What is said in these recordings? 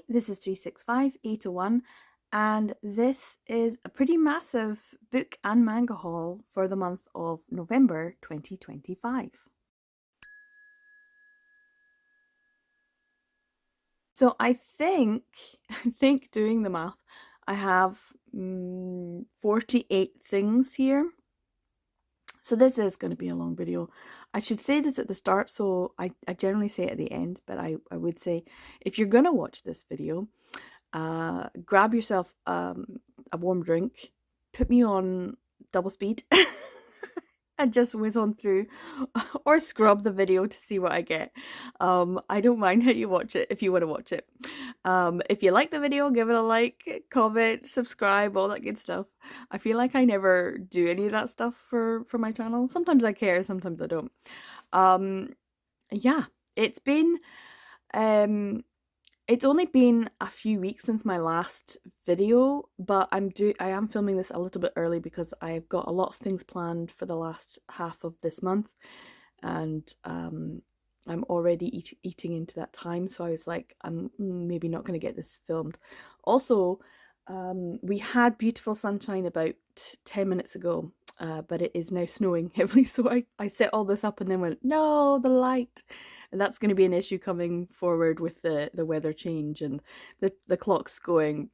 this is 365801 and this is a pretty massive book and manga haul for the month of November 2025. So I think doing the math, I have 48 things here. So this is going to be a long video. I should say this at the start, so I generally say it at the end, but I would say if you're going to watch this video, grab yourself a warm drink, put me on double speed and just whiz on through, or scrub the video to see what I get. I don't mind how you watch it if you want to watch it. If you like the video, give it a like, comment, subscribe, all that good stuff. I feel like I never do any of that stuff for my channel. Sometimes I care, sometimes I don't. Yeah, it's been it's only been a few weeks since my last video, but I am filming this a little bit early because I've got a lot of things planned for the last half of this month, and I'm already eating into that time, so I was like, I'm maybe not going to get this filmed. Also, we had beautiful sunshine about 10 minutes ago, but it is now snowing heavily, so I set all this up and then went, no, the light. And that's going to be an issue coming forward with the weather change and the clocks going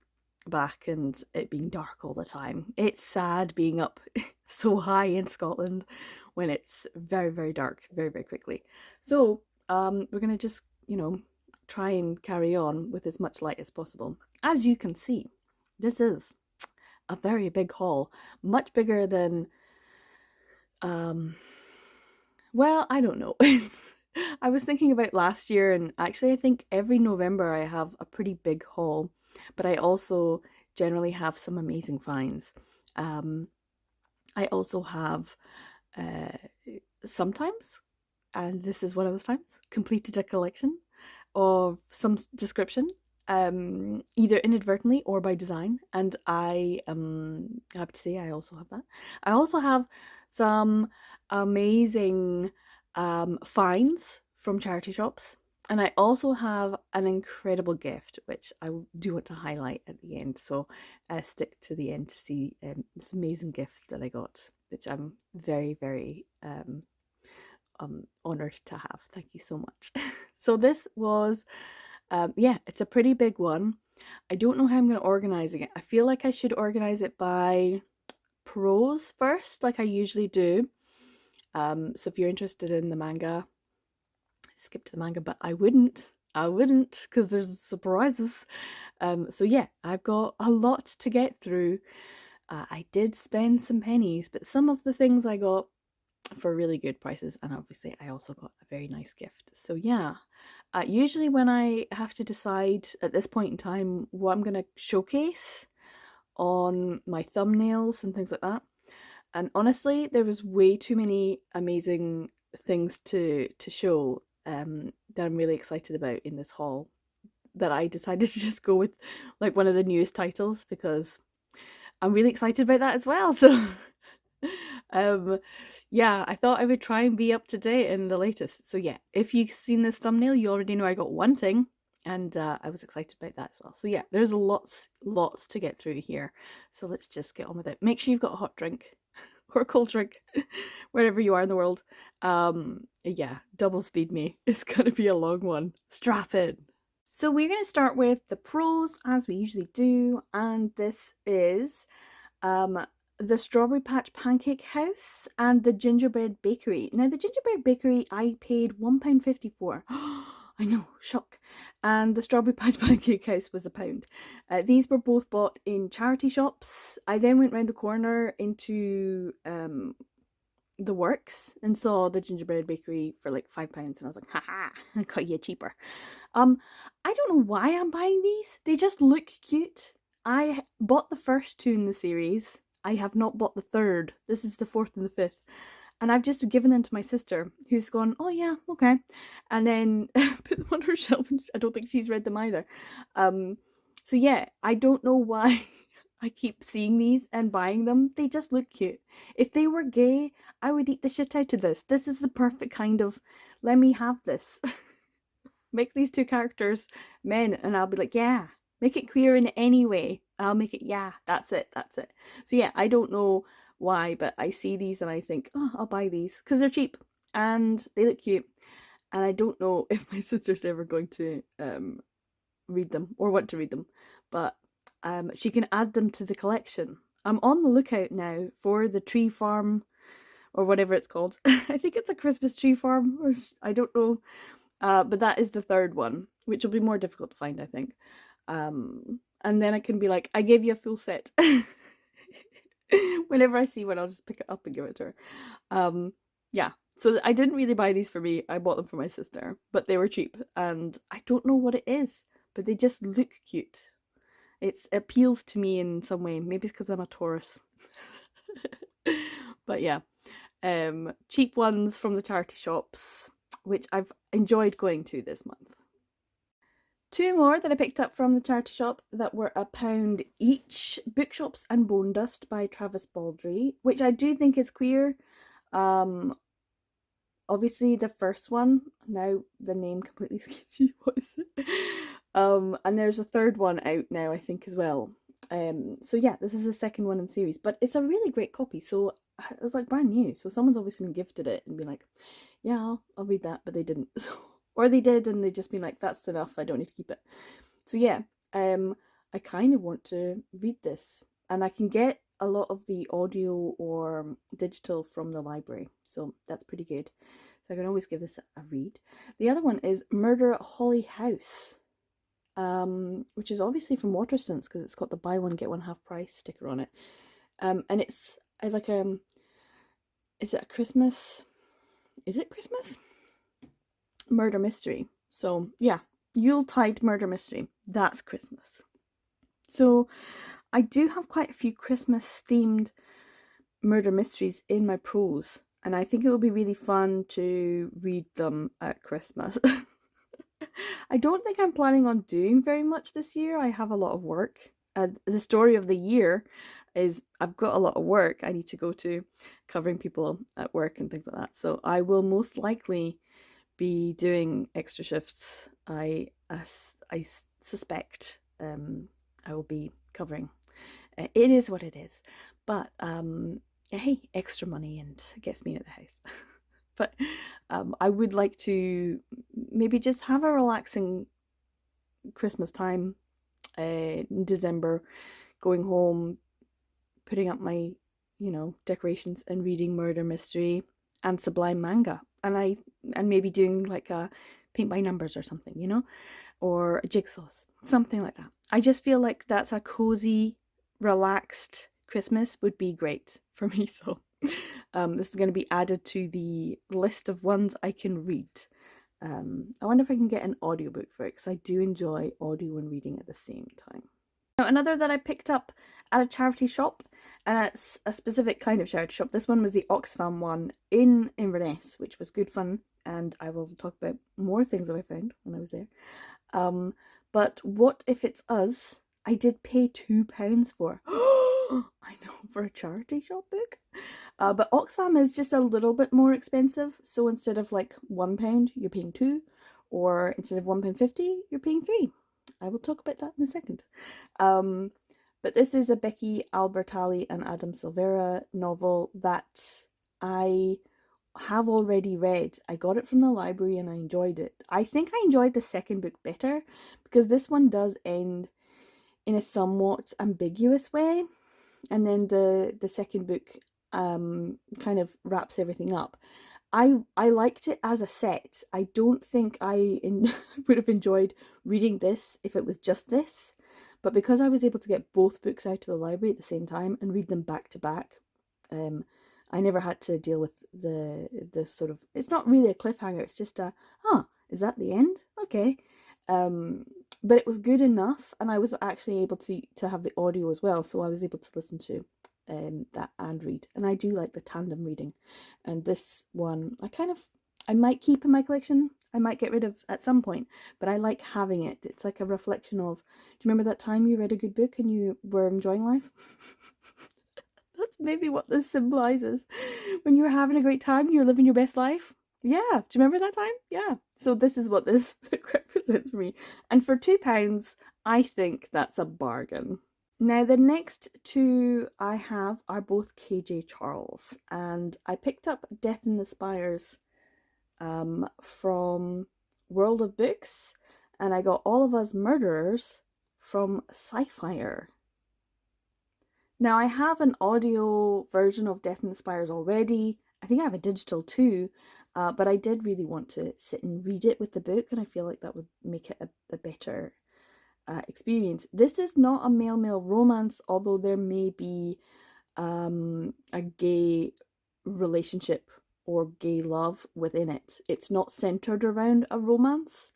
back and it being dark all the time. It's sad being up so high in Scotland when it's very, very dark very, very quickly. So we're going to just, try and carry on with as much light as possible. As you can see, this is a very big haul, much bigger than, well, I don't know. I was thinking about last year, and actually I think every November I have a pretty big haul, but I also generally have some amazing finds. I also have sometimes, and this is one of those times, completed a collection of some description, either inadvertently or by design, and I am happy to say I also have that. I also have some amazing finds from charity shops, and I also have an incredible gift which I do want to highlight at the end, so stick to the end to see this amazing gift that I got, which I'm very, very honored to have. Thank you so much. So this was yeah, it's a pretty big one. I don't know how I'm going to organize it. I feel like I should organize it by prose first, like I usually do. So if you're interested in the manga, skip to the manga, but I wouldn't because there's surprises. So yeah, I've got a lot to get through. I did spend some pennies, but some of the things I got for really good prices, and obviously I also got a very nice gift. So yeah, usually when I have to decide at this point in time what I'm going to showcase on my thumbnails and things like that, and honestly there was way too many amazing things to show that I'm really excited about in this haul, that I decided to just go with like one of the newest titles because I'm really excited about that as well. So yeah, I thought I would try and be up to date in the latest. So yeah, if you've seen this thumbnail, you already know I got one thing, and I was excited about that as well. So yeah, there's lots to get through here. So let's just get on with it. Make sure you've got a hot drink or a cold drink, wherever you are in the world. Yeah, double speed me. It's gonna be a long one. Strap in. So we're gonna start with the prose as we usually do, and this is the Strawberry Patch Pancake House and the Gingerbread Bakery. Now the Gingerbread Bakery I paid £1.50 for. I know, shock. And the Strawberry Patch Pancake House was £1. These were both bought in charity shops. I then went round the corner into the works and saw the Gingerbread Bakery for like £5, and I was like, haha, I got you cheaper. I don't know why I'm buying these. They just look cute. I bought the first two in the series. I have not bought the third. This is the fourth and the fifth. And I've just given them to my sister, who's gone, oh yeah, okay. And then put them on her shelf, and I don't think she's read them either. So yeah, I don't know why I keep seeing these and buying them. They just look cute. If they were gay, I would eat the shit out of this. This is the perfect kind of, let me have this. Make these two characters men, and I'll be like, yeah, make it queer in any way. I'll make it, yeah, that's it, that's it. So yeah, I don't know why, but I see these and I think, oh, I'll buy these because they're cheap and they look cute. And I don't know if my sister's ever going to read them or want to read them, but she can add them to the collection. I'm on the lookout now for the tree farm or whatever it's called. I think it's a Christmas tree farm, or I don't know. But that is the third one, which will be more difficult to find, I think. And then I can be like, I gave you a full set. Whenever I see one, I'll just pick it up and give it to her. Yeah, so I didn't really buy these for me. I bought them for my sister, but they were cheap, and I don't know what it is, but they just look cute. It appeals to me in some way. Maybe it's because I'm a Taurus. But yeah, cheap ones from the charity shops, which I've enjoyed going to this month. Two more that I picked up from the charity shop that were £1 each. Bookshops and Bone Dust by Travis Baldry, which I do think is queer. Obviously the first one, now the name completely escapes you, what is it? And there's a third one out now, I think, as well. So yeah, this is the second one in the series, but it's a really great copy, so it was like brand new, so someone's obviously been gifted it and been like, yeah, I'll read that, but they didn't. So, or they did and they just been like, that's enough, I don't need to keep it. So yeah, I kind of want to read this, and I can get a lot of the audio or digital from the library, so that's pretty good. So I can always give this a read. The other one is Murder at Holly House, which is obviously from Waterstones because it's got the buy one get one half price sticker on it. And it's like is it a Christmas? Is it Christmas? Murder mystery. So yeah, Yuletide murder mystery. That's Christmas. So I do have quite a few Christmas themed murder mysteries in my prose, and I think it would be really fun to read them at Christmas. I don't think I'm planning on doing very much this year. I have a lot of work. The story of the year is I've got a lot of work I need to go to, covering people at work and things like that. So I will most likely be doing extra shifts. I suspect I will be covering. It is what it is. But hey, extra money and gets me at the house. But I would like to maybe just have a relaxing Christmas time in December, going home, putting up my, decorations and reading murder mystery and sublime manga, and maybe doing like a paint by numbers or something, or jigsaws, something like that. I just feel like that's a cozy, relaxed Christmas would be great for me. So this is going to be added to the list of ones I can read. I wonder if I can get an audiobook for it, because I do enjoy audio and reading at the same time. Now, another that I picked up at a charity shop, and it's a specific kind of charity shop. This one was the Oxfam one in Inverness, which was good fun, and I will talk about more things that I found when I was there. But What If It's Us, I did pay £2 for. I know, for a charity shop book. But Oxfam is just a little bit more expensive. So instead of like £1, you're paying £2, or instead of £1.50, you're paying £3. I will talk about that in a second. But this is a Becky Albertalli and Adam Silvera novel that I have already read. I got it from the library and I enjoyed it. I think I enjoyed the second book better, because this one does end in a somewhat ambiguous way, and then the second book kind of wraps everything up. I liked it as a set. I don't think I would have enjoyed reading this if it was just this, but because I was able to get both books out of the library at the same time and read them back to back, I never had to deal with the sort of, it's not really a cliffhanger, it's just is that the end? Okay. But it was good enough, and I was actually able to have the audio as well, so I was able to listen to that and read. And I do like the tandem reading, and this one I might keep in my collection. I might get rid of at some point, but I like having it. It's like a reflection of, do you remember that time you read a good book and you were enjoying life? That's maybe what this symbolizes. When you're having a great time, you're living your best life. Yeah, do you remember that time? Yeah. So this is what this book represents for me. And for £2, I think that's a bargain. Now, the next two I have are both KJ Charles, and I picked up Death in the Spires from World of Books, and I got All of Us Murderers from Sci-Fire. Now, I have an audio version of Death in the Spires already. I think I have a digital too, but I did really want to sit and read it with the book, and I feel like that would make it a better experience. This is not a male-male romance, although there may be a gay relationship or gay love within it. It's not centered around a romance.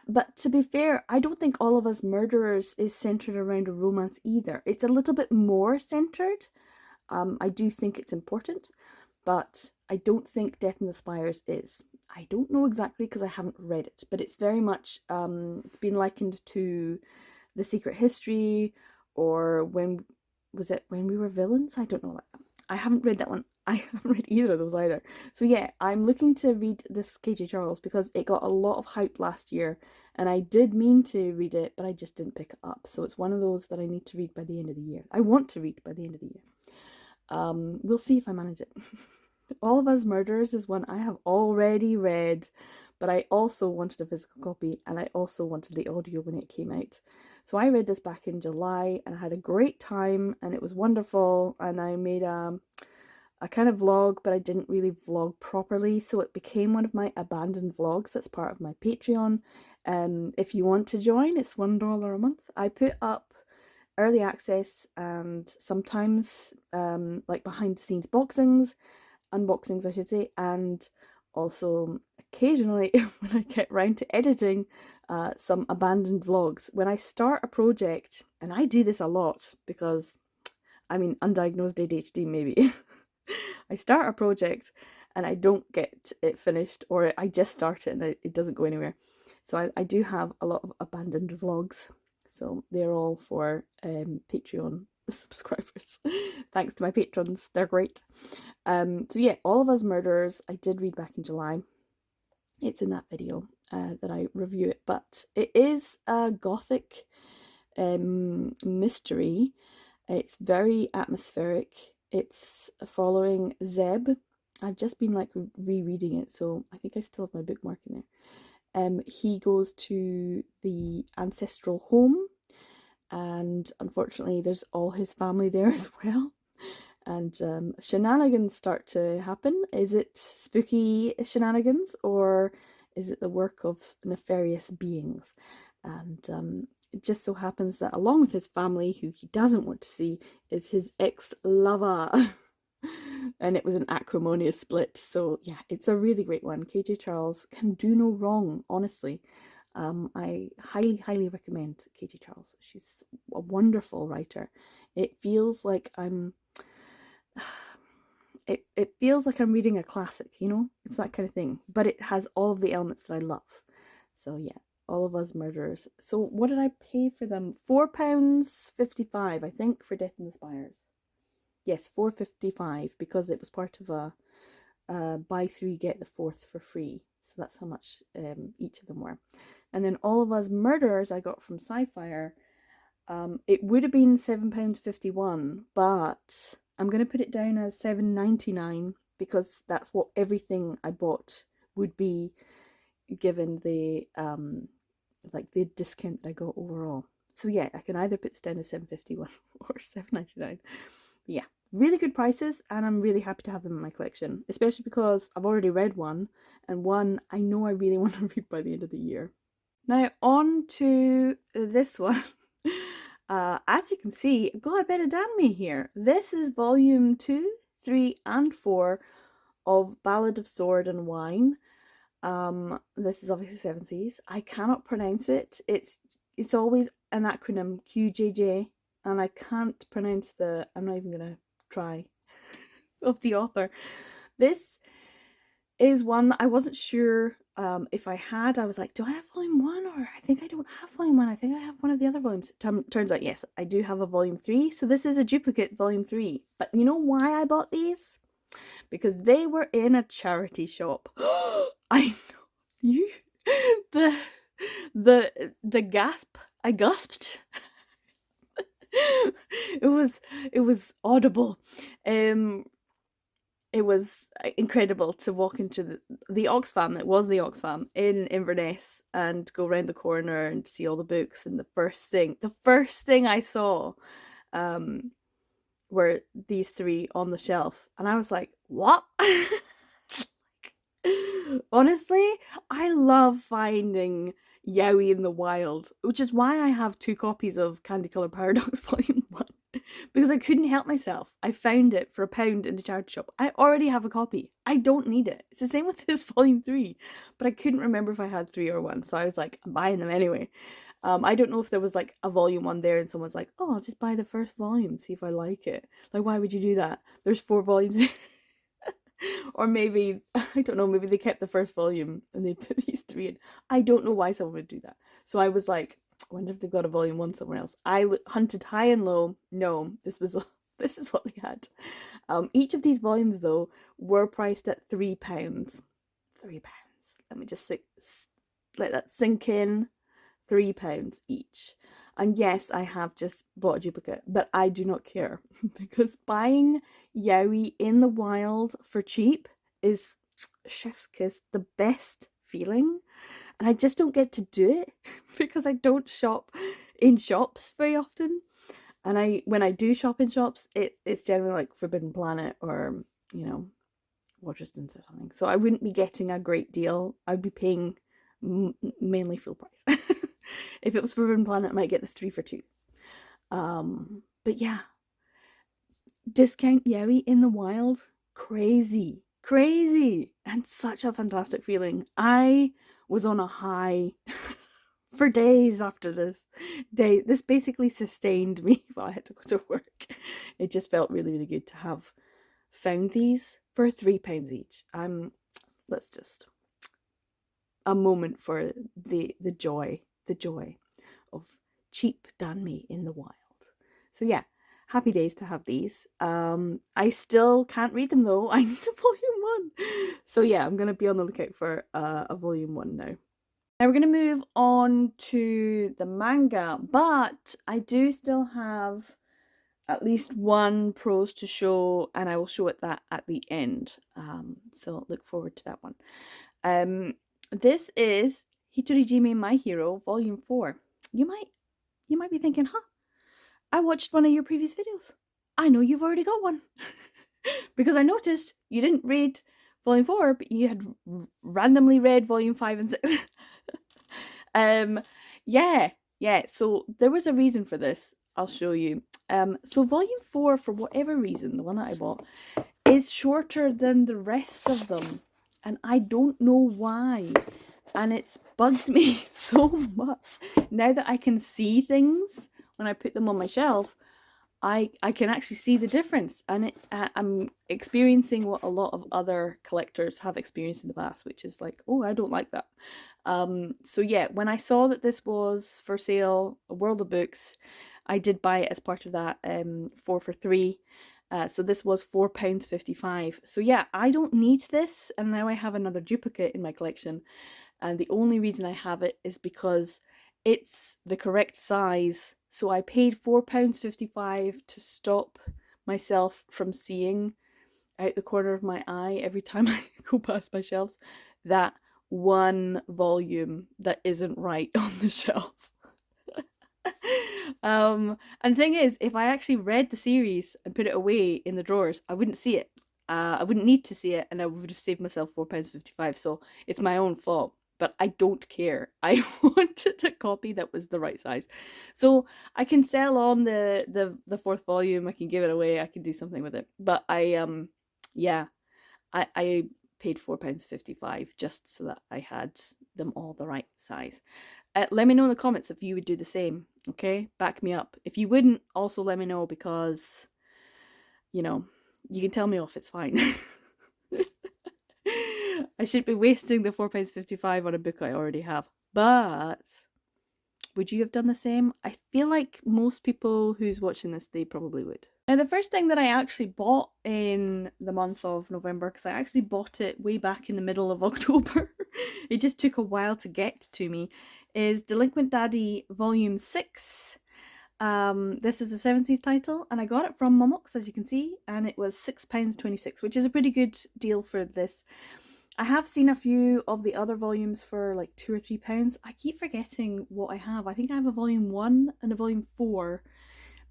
But to be fair, I don't think All of Us Murderers is centered around a romance either. It's a little bit more centered. I do think it's important, but I don't think Death in the Spires is. I don't know exactly because I haven't read it, but it's very much it's been likened to The Secret History, or when was it When We Were Villains? I don't know. I haven't read that one. I haven't read either of those either. So yeah, I'm looking to read this KJ Charles because it got a lot of hype last year, and I did mean to read it, but I just didn't pick it up. So it's one of those that I need to read by the end of the year. I want to read by the end of the year. We'll see if I manage it. All of Us Murderers is one I have already read, but I also wanted a physical copy, and I also wanted the audio when it came out. So I read this back in July, and I had a great time, and it was wonderful, and I made a kind of vlog, but I didn't really vlog properly, so it became one of my abandoned vlogs that's part of my Patreon. If you want to join, it's $1 a month. I put up early access and sometimes like behind the scenes unboxings I should say, and also occasionally when I get round to editing some abandoned vlogs. When I start a project, and I do this a lot because I mean undiagnosed ADHD maybe. I start a project and I don't get it finished, or I just start it and it doesn't go anywhere. So I do have a lot of abandoned vlogs. So they're all for Patreon subscribers. Thanks to my patrons, they're great. So yeah, All of Us Murderers, I did read back in July. It's in that video that I review it, but it is a gothic mystery. It's very atmospheric. It's following Zeb. I've just been like rereading it, so I think I still have my bookmark in there. He goes to the ancestral home, and unfortunately there's all his family there as well. And shenanigans start to happen. Is it spooky shenanigans, or is it the work of nefarious beings? And it just so happens that along with his family, who he doesn't want to see, is his ex-lover. And it was an acrimonious split. So yeah, it's a really great one. KJ Charles can do no wrong, honestly. I highly recommend KJ Charles. She's a wonderful writer. It feels like I'm it feels like I'm reading a classic, you know? It's that kind of thing. But it has all of the elements that I love. So yeah, All of Us Murderers. So what did I pay for them? £4.55, I think, for Death in the Spires. Yes, £4.55, because it was part of a buy three, get the fourth for free. So that's how much each of them were. And then All of Us Murderers I got from Sci-Fire. It would have been £7.51, but I'm going to put it down as £7.99 because that's what everything I bought would be, given the like the discount that I got overall. So yeah, I can either put this down as £7.51 or £7.99. Yeah, really good prices, and I'm really happy to have them in my collection, especially because I've already read one, and one I know I really want to read by the end of the year. Now on to this one. As you can see, God, I better damn me here. This is volume 2, 3, and 4 of Ballad of Sword and Wine. This is obviously Seven Seas. I cannot pronounce it. It's always an acronym, QJJ, and I can't pronounce I'm not even gonna try, of the author. This is one that I wasn't sure if I had. I was like, do I have volume 1? Or I think I don't have volume 1. I think I have one of the other volumes. Turns out, yes, I do have a volume 3. So this is a duplicate volume 3. But you know why I bought these? because they were in a charity shop. I know you the the gasp I gasped. It was audible. It was incredible to walk into the Oxfam. It was the Oxfam in Inverness, and go around the corner and see all the books. And the first thing I saw, um, were these three on the shelf, and I was like, "What?" Honestly, I love finding yaoi in the wild, which is why I have two copies of Candy Colour Paradox Volume 1. Because I couldn't help myself. I found it for £1 in the charity shop. I already have a copy. I don't need it. It's the same with this Volume 3. But I couldn't remember if I had 3 or 1. So I was like, I'm buying them anyway. I don't know if there was like a volume 1 there and someone's like, oh, I'll just buy the first volume, see if I like it. Like, why would you do that? There's 4 volumes. Or maybe, I don't know, maybe they kept the first volume and they put these 3 in. I don't know why someone would do that. So I was like, I wonder if they've got a volume 1 somewhere else. I hunted high and low. No, this is what they had. Each of these volumes, though, were priced at £3. £3. Let me just let that sink in. £3 each. And yes, I have just bought a duplicate, but I do not care because buying yaoi in the wild for cheap is chef's kiss, the best feeling. And I just don't get to do it because I don't shop in shops very often. And when I do shop in shops, it's generally like Forbidden Planet or, Waterstones or something. So I wouldn't be getting a great deal. I'd be paying mainly full price. If it was Forbidden Planet, I might get the 3 for 2. But yeah, discount yaoi in the wild, crazy, and such a fantastic feeling. I was on a high for days after this. This basically sustained me while I had to go to work. It just felt really, really good to have found these for £3 each. Let's just a moment for the joy of cheap danme in the wild. So yeah, happy days to have these. I still can't read them though. I need a volume 1. So yeah, I'm gonna be on the lookout for a volume 1 now. Now we're gonna move on to the manga, but I do still have at least one prose to show, and I will show it that at the end. So look forward to that one. This is Hitorijime My Hero Volume 4. You might be thinking, I watched one of your previous videos. I know you've already got one. Because I noticed you didn't read Volume 4, but you had randomly read Volume 5 and 6. Yeah, so there was a reason for this. I'll show you. So Volume 4, for whatever reason, the one that I bought, is shorter than the rest of them. And I don't know why. And it's bugged me so much. Now that I can see things when I put them on my shelf, I can actually see the difference. And I'm experiencing what a lot of other collectors have experienced in the past, which is like, oh, I don't like that. So yeah, when I saw that this was for sale, a World of Books, I did buy it as part of that 4 for 3. So this was £4.55. So yeah, I don't need this, and now I have another duplicate in my collection. And the only reason I have it is because it's the correct size. So I paid £4.55 to stop myself from seeing out the corner of my eye every time I go past my shelves that one volume that isn't right on the shelf. And the thing is, if I actually read the series and put it away in the drawers, I wouldn't see it. I wouldn't need to see it, and I would have saved myself £4.55. So it's my own fault. But I don't care. I wanted a copy that was the right size. So I can sell on the 4th volume. I can give it away. I can do something with it. But I paid £4.55 just so that I had them all the right size. Let me know in the comments if you would do the same. Okay, back me up. If you wouldn't, also let me know, because you can tell me off. It's fine. I should be wasting the £4.55 on a book I already have. But would you have done the same? I feel like most people who's watching this, they probably would. Now, the first thing that I actually bought in the month of November, because I actually bought it way back in the middle of October, it just took a while to get to me, is Delinquent Daddy Volume 6. This is a 7th title, and I got it from Momox, as you can see, and it was £6.26, which is a pretty good deal for this. I have seen a few of the other volumes for like £2 or £3. I keep forgetting what I have. I think I have a volume 1 and a volume 4,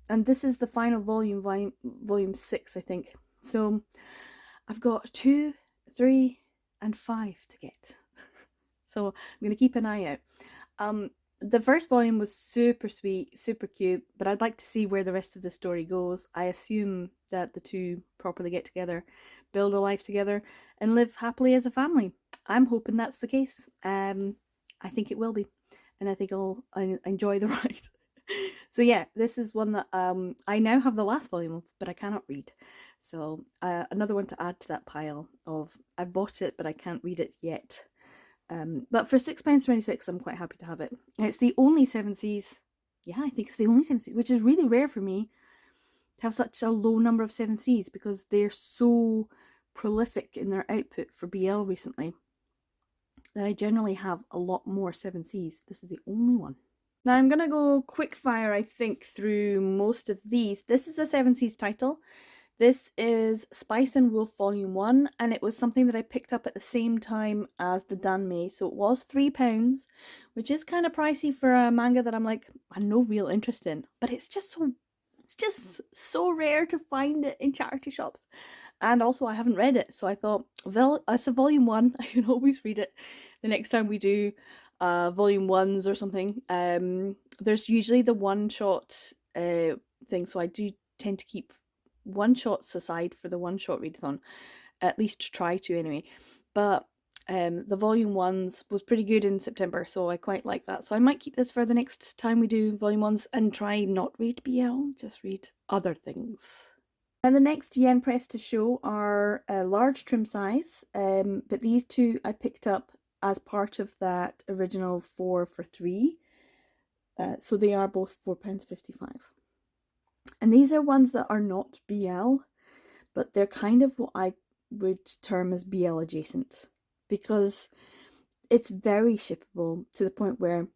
and this is the final volume, volume 6, I think. So I've got 2, 3, and 5 to get. So I'm going to keep an eye out. The first volume was super sweet, super cute, but I'd like to see where the rest of the story goes. I assume that the two properly get together, build a life together, and live happily as a family. I'm hoping that's the case. I think it will be, and I think I'll enjoy the ride. So yeah, this is one that I now have the last volume of, but I cannot read. So another one to add to that pile of I've bought it, but I can't read it yet. But for £6.26, I'm quite happy to have it. It's the only 7 Seas. Yeah, I think it's the only 7 Seas, which is really rare for me to have such a low number of 7 Seas because they're so prolific in their output for BL recently that I generally have a lot more 7 Seas. This is the only one. Now I'm going to go quick fire, I think, through most of these. This is a 7 Seas title. This is Spice and Wolf Volume 1, and it was something that I picked up at the same time as the Danmei, so it was £3, which is kind of pricey for a manga that I'm like, I have no real interest in, but it's just so rare to find it in charity shops. And also I haven't read it, so I thought, well, it's a Volume 1, I can always read it the next time we do Volume 1s or something. There's usually the one-shot thing, so I do tend to keep one-shots aside for the one-shot readathon, at least try to anyway. But the Volume 1s was pretty good in September, so I quite like that. So I might keep this for the next time we do Volume 1s and try not read BL, just read other things. And the next yen press to show are a large trim size, but these two I picked up as part of that original 4 for 3. So they are both £4.55. And these are ones that are not BL, but they're kind of what I would term as BL adjacent, because it's very shippable to the point where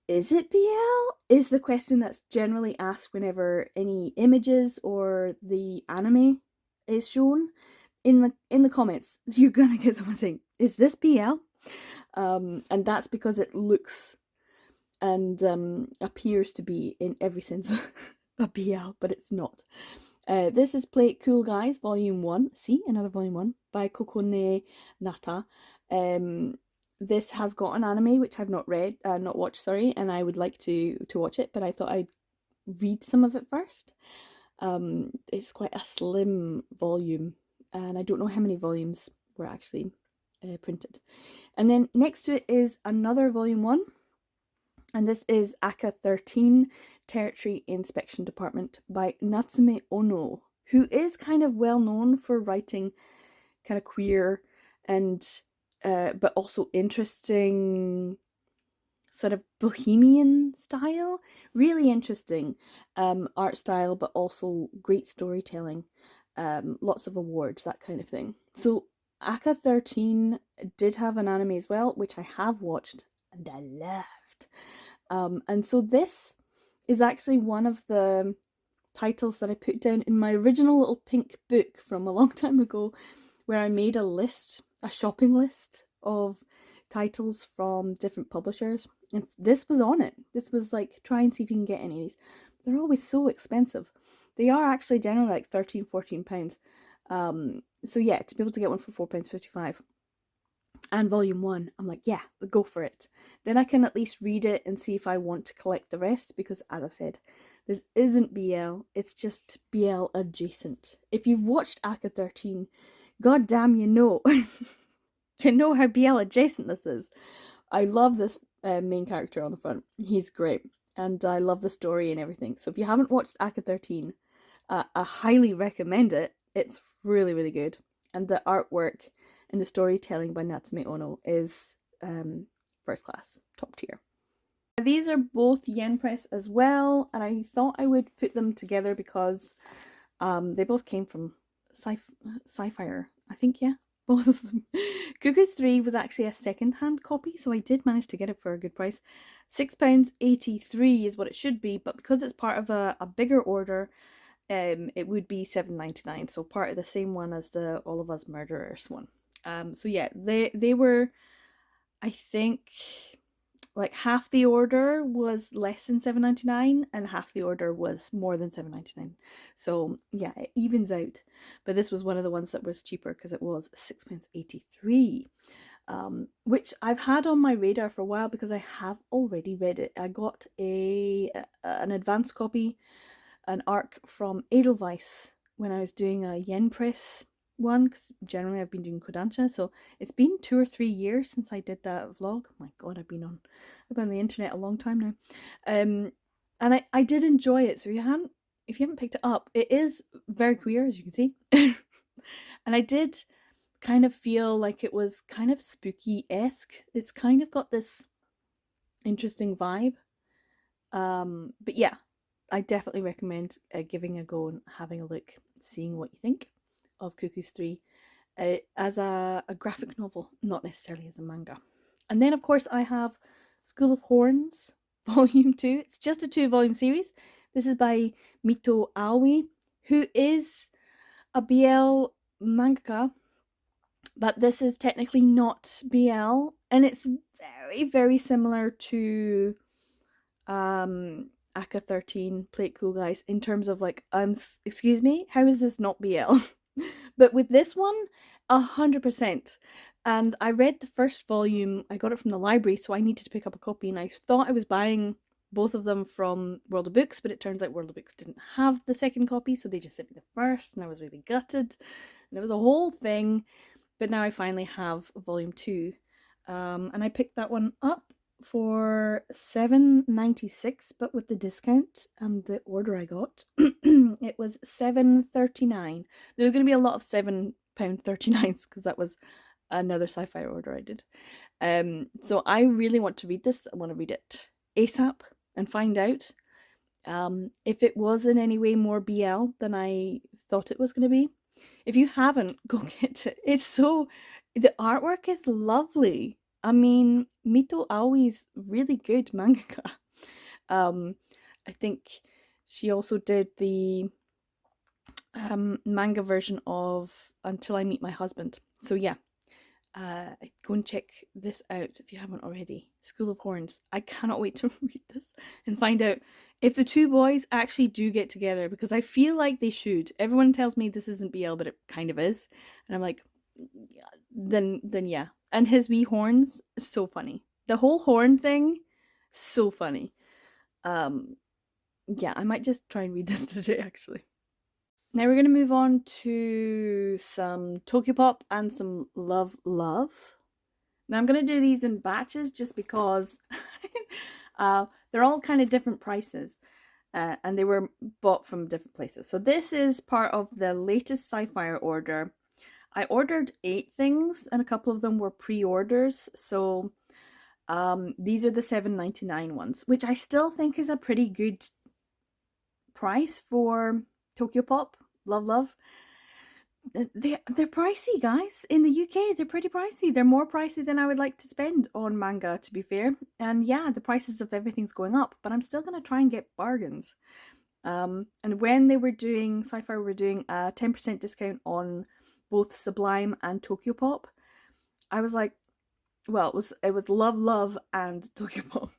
is it BL? Is the question that's generally asked whenever any images or the anime is shown. In the comments, you're gonna get someone saying, "Is this BL?" And that's because it looks and appears to be in every sense a BL, but it's not. This is Play It Cool Guys, Volume 1. See, another Volume 1 by Kokone Nata. This has got an anime, which I've not watched, and I would like to watch it, but I thought I'd read some of it first. It's quite a slim volume, and I don't know how many volumes were actually printed. And then next to it is another Volume 1, and this is Aka 13, Territory Inspection Department by Natsume Ono, who is kind of well known for writing kind of queer and but also interesting sort of bohemian style. Really interesting art style, but also great storytelling. Lots of awards, that kind of thing. So Aka 13 did have an anime as well, which I have watched and I loved. And so this is actually one of the titles that I put down in my original little pink book from a long time ago, where I made a shopping list of titles from different publishers. And this was on it. This was like, try and see if you can get any of these. They're always so expensive. They are actually generally like £13, £14. So yeah, to be able to get one for £4.55 and Volume 1, I'm like, yeah, go for it. Then I can at least read it and see if I want to collect the rest, because as I've said, this isn't BL, it's just BL adjacent. If you've watched Aka 13, god damn, you know. You know how BL adjacent this is. I love this main character on the front. He's great. And I love the story and everything. So if you haven't watched Aka 13, I highly recommend it. It's really, really good. And the artwork and the storytelling by Natsume Ono is first class, top tier. These are both yen press as well, and I thought I would put them together because they both came from Sci-Fire, I think, yeah, both of them. Cuckoo's 3 was actually a second-hand copy, so I did manage to get it for a good price. £6.83 is what it should be, but because it's part of a bigger order, it would be £7.99, so part of the same one as the All of Us Murderers one. So yeah, they were, I think, like half the order was less than £7.99 and half the order was more than £7.99. So yeah, it evens out. But this was one of the ones that was cheaper because it was £6.83. Which I've had on my radar for a while because I have already read it. I got an advanced copy, an arc from Edelweiss when I was doing a yen press one, because generally I've been doing Kodansha, so it's been 2 or 3 years since I did that vlog. Oh my god, I've been on the internet a long time now. And I did enjoy it, so if you haven't picked it up, it is very queer, as you can see. And I did kind of feel like it was kind of spooky-esque. It's kind of got this interesting vibe. But yeah, I definitely recommend giving a go and having a look, seeing what you think of Cuckoo's 3 as a graphic novel, not necessarily as a manga. And then, of course, I have School of Horns, Volume 2. It's just a 2-volume series. This is by Mito Aoi, who is a BL mangaka, but this is technically not BL, and it's very, very similar to Aka 13, Play It Cool Guys, in terms of like, excuse me, how is this not BL? But with this one, 100%. And I read the first volume, I got it from the library, so I needed to pick up a copy, and I thought I was buying both of them from World of Books, but it turns out World of Books didn't have the second copy, so they just sent me the first, and I was really gutted. And it was a whole thing, but now I finally have volume 2. And I picked that one up for £7.96, but with the discount and the order I got, it was £7.39. There's going to be a lot of £7.39s because that was another sci-fi order I did. So I really want to read this. I want to read it ASAP and find out if it was in any way more BL than I thought it was going to be. If you haven't, go get it. It's so, the artwork is lovely. I mean, Mito Aoi's really good mangaka. I think she also did the manga version of Until I Meet My Husband. So yeah, go and check this out if you haven't already. School of Horns. I cannot wait to read this and find out if the two boys actually do get together, because I feel like they should. Everyone tells me this isn't BL, but it kind of is. And I'm like, then yeah. And his wee horns, so funny. The whole horn thing, so funny. Yeah, I might just try and read this today, actually. Now we're going to move on to some Tokyopop and some Love Love. Now I'm going to do these in batches just because they're all kind of different prices. And they were bought from different places. So this is part of the latest Sci-Fi order. I ordered 8 things and a couple of them were pre-orders. So these are the £7.99 ones, which I still think is a pretty good price for Tokyopop, Love Love. They're pricey, guys. In the UK, they're pretty pricey. They're more pricey than I would like to spend on manga, to be fair. And yeah, the prices of everything's going up, but I'm still going to try and get bargains. And when they were doing, Sci-Fi were doing a 10% discount on both Sublime and Tokyopop, I was like, well, it was Love Love and Tokyopop.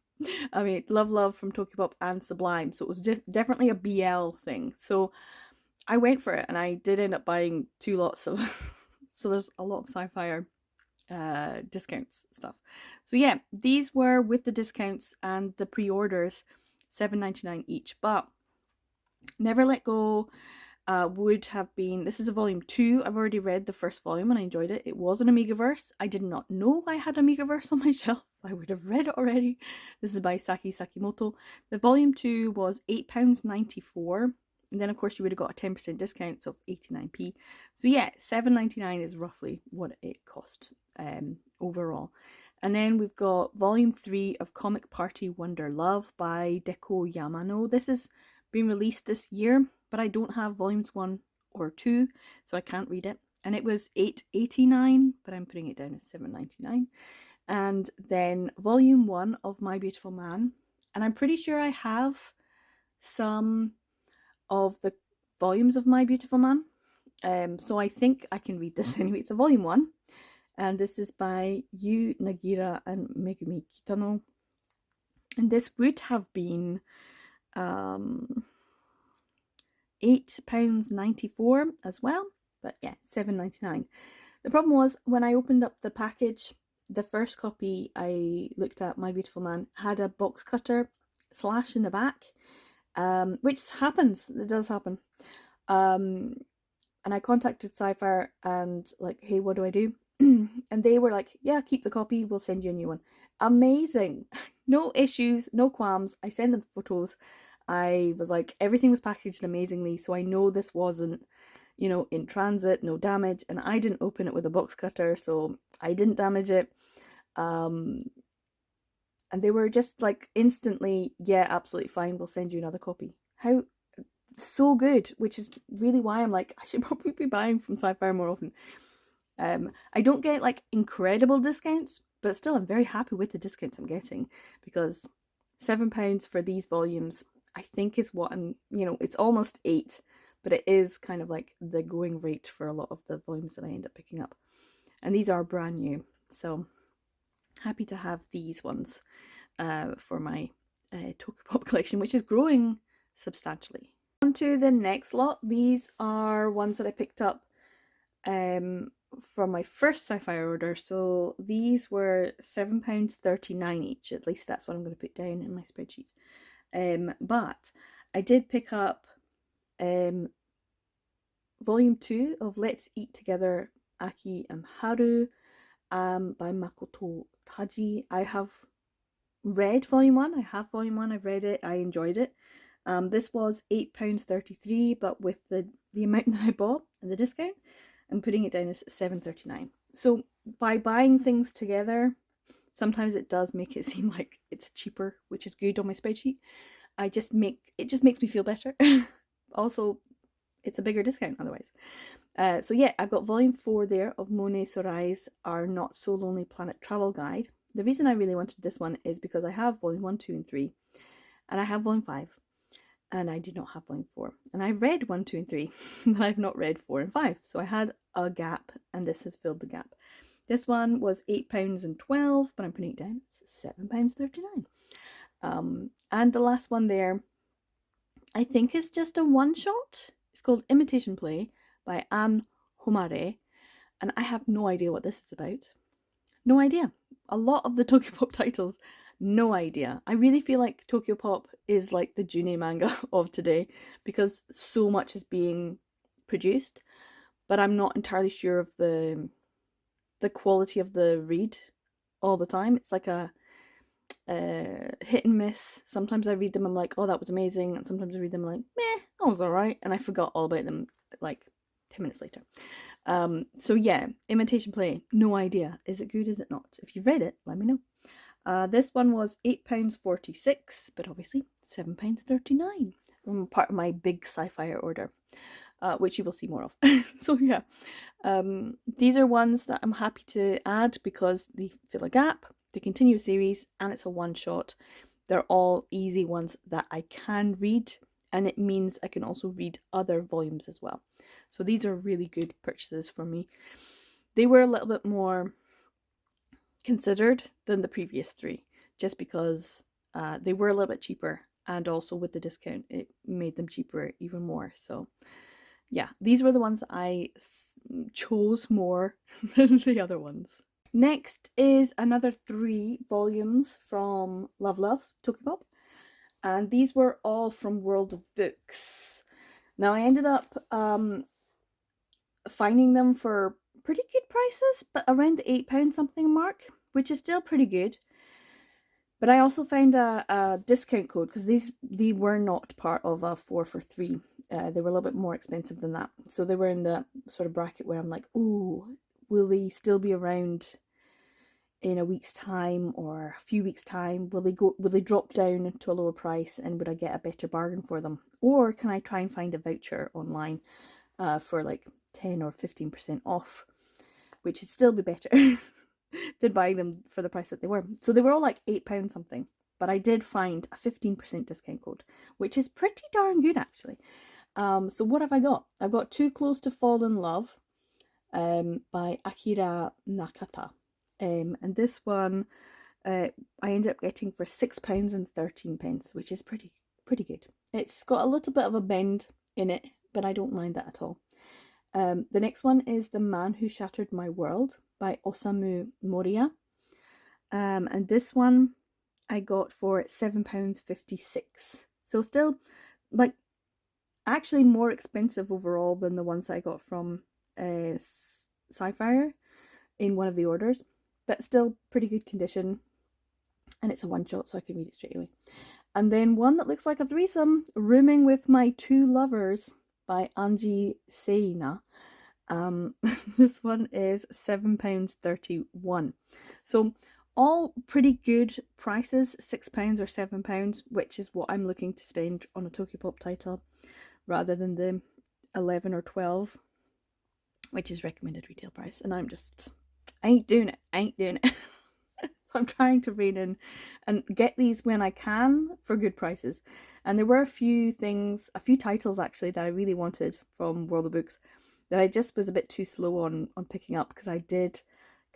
I mean, Love Love from Tokyopop and Sublime, so it was definitely a BL thing. So I went for it, and I did end up buying 2 lots of so there's a lot of Sci-Fi discounts stuff. So yeah, these were with the discounts and the pre-orders, £7.99 each. But Never Let Go would have been, this is a volume 2. I've already read the first volume and I enjoyed it. It was an Amigaverse. I did not know I had Amigaverse on my shelf. I would have read it already. This is by Saki Sakimoto. The volume 2 was £8.94. And then of course you would have got a 10% discount, so 89p. So yeah, £7.99 is roughly what it cost overall. And then we've got volume 3 of Comic Party Wonder Love by Deko Yamano. This has been released this year, but I don't have volumes 1 or 2, so I can't read it. And it was $8.89, but I'm putting it down as $7.99. And then volume 1 of My Beautiful Man. And I'm pretty sure I have some of the volumes of My Beautiful Man. So I think I can read this anyway. It's a volume 1. And this is by Yu Nagira and Megumi Kitano. And this would have been £8.94 as well. But yeah, $7.99. The problem was, when I opened up the package, the first copy I looked at, My Beautiful Man, had a box cutter slash in the back, which happens. It does happen. And I contacted Sci-Fi and like, hey, what do I do? And they were like, yeah, keep the copy, we'll send you a new one. Amazing. No issues, no qualms. I sent them photos. I was like, everything was packaged amazingly, so I know this wasn't, you know, in transit, no damage, and I didn't open it with a box cutter, so I didn't damage it. And they were just like instantly, yeah, absolutely fine, we'll send you another copy. How so good, which is really why I'm like, I should probably be buying from Sci-Fi more often. I don't get like incredible discounts, but still I'm very happy with the discounts I'm getting, because £7 for these volumes, I think, is what I'm, you know, it's almost £8, but it is kind of like the going rate for a lot of the volumes that I end up picking up. And these are brand new, so happy to have these ones for my Tokyopop collection, which is growing substantially. On to the next lot. These are ones that I picked up from my first Sci-Fi order. So these were £7.39 each. At least that's what I'm going to put down in my spreadsheet. But I did pick up volume 2 of Let's Eat Together, Aki and Haru, by Makoto Taji. I have read volume 1. I have volume 1. I've read it. I enjoyed it. This was £8.33, but with the amount that I bought and the discount, I'm putting it down as $7.39. So by buying things together, sometimes it does make it seem like it's cheaper, which is good on my spreadsheet. It just makes me feel better. Also, it's a bigger discount otherwise. So yeah, I've got volume 4 there of Monet Sorai's Our Not So Lonely Planet Travel Guide. The reason I really wanted this one is because I have volume 1, 2, and 3, and I have volume 5. And I do not have volume 4. And I've read 1, 2, and 3, but I've not read 4 and 5. So I had a gap, and this has filled the gap. This one was £8.12, but I'm putting it down. It's £7.39. And the last one there, I think is just a one-shot. It's called Imitation Play by Anne Homare. And I have no idea what this is about. No idea. A lot of the Tokyopop titles, no idea. I really feel like Tokyopop is like the June manga of today, because so much is being produced, but I'm not entirely sure of the quality of the read all the time. It's like a hit and miss. Sometimes I read them, I'm like, oh, that was amazing, and sometimes I read them like, meh, that was alright, and I forgot all about them like 10 minutes later. So yeah, Imitation Play, no idea. Is it good? Is it not? If you've read it, let me know. This one was £8.46, but obviously £7.39 from part of my big Sci-Fi order, which you will see more of. So yeah, these are ones that I'm happy to add because they fill a gap, they continue a series, and it's a one-shot. They're all easy ones that I can read, and it means I can also read other volumes as well. So these are really good purchases for me. They were a little bit more considered than the previous 3, just because they were a little bit cheaper, and also with the discount it made them cheaper even more. So yeah, these were the ones that I chose more than the other ones. Next is another 3 volumes from Love Love Tokyopop, and these were all from World of Books. Now I ended up finding them for pretty good prices, but around the £8 something mark, which is still pretty good. But I also found a discount code, because they were not part of a 4 for 3. They were a little bit more expensive than that. So they were in the sort of bracket where I'm like, ooh, will they still be around in a week's time or a few weeks' time? Will they drop down to a lower price, and would I get a better bargain for them? Or can I try and find a voucher online for like 10 or 15% off, which would still be better than buying them for the price that they were. So they were all like £8 something, but I did find a 15% discount code, which is pretty darn good actually. So what have I got? I've got Too Close to Fall in Love by Akira Nakata. And this one I ended up getting for £6.13, which is pretty good. It's got a little bit of a bend in it, but I don't mind that at all. The next one is The Man Who Shattered My World by Osamu Moriya. And this one I got for £7.56. So still, like, actually more expensive overall than the ones I got from Sci-Fi in one of the orders, but still pretty good condition. And it's a one-shot, so I can read it straight away. And then one that looks like a threesome, Rooming with My Two Lovers by Anji Seina. This one is £7.31. So all pretty good prices, £6 or £7, which is what I'm looking to spend on a Tokyopop title, rather than the 11 or 12, which is recommended retail price. And I ain't doing it. So I'm trying to rein in and get these when I can for good prices. And there were a few titles actually that I really wanted from World of Books that I just was a bit too slow on picking up, because I did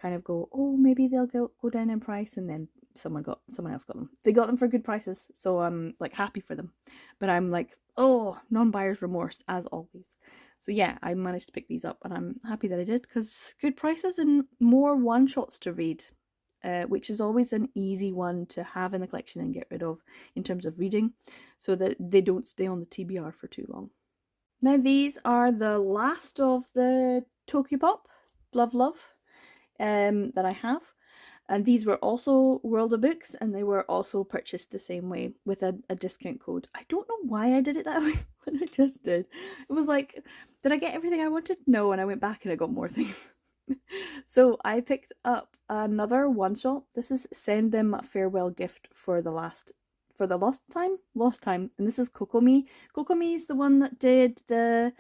kind of go, oh, maybe they'll go down in price, and then someone else got them. They got them for good prices, so I'm like happy for them. But I'm like, oh, non-buyer's remorse as always. So yeah, I managed to pick these up, and I'm happy that I did, because good prices and more one-shots to read, which is always an easy one to have in the collection and get rid of in terms of reading, so that they don't stay on the TBR for too long. Now these are the last of the Tokyopop Love that I have. And these were also World of Books, and they were also purchased the same way with a discount code. I don't know why I did it that way, but I just did. It was like, did I get everything I wanted? No, and I went back and I got more things. So I picked up another one-shot. This is Send Them a Farewell Gift for the Lost Time, and this is Kokomi. Kokomi is the one that did the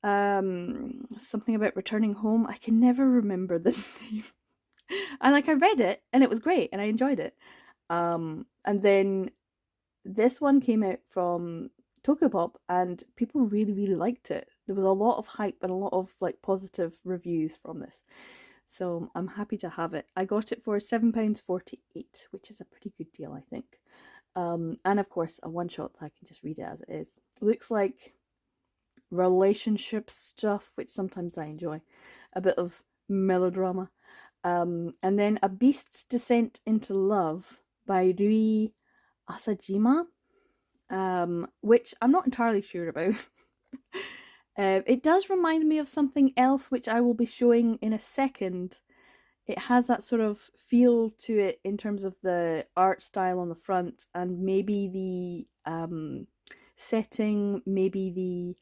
something about returning home. I can never remember the name. And like, I read it and it was great and I enjoyed it. And then this one came out from Tokyopop and people really, really liked it. There was a lot of hype and a lot of like positive reviews from this. So I'm happy to have it. I got it for £7.48, which is a pretty good deal, I think. And of course a one shot, I can just read it as it is. It looks like relationship stuff, which sometimes I enjoy. A bit of melodrama. And then A Beast's Descent into Love by Rui Asajima, which I'm not entirely sure about. It does remind me of something else, which I will be showing in a second. It has that sort of feel to it in terms of the art style on the front, and maybe the setting, maybe the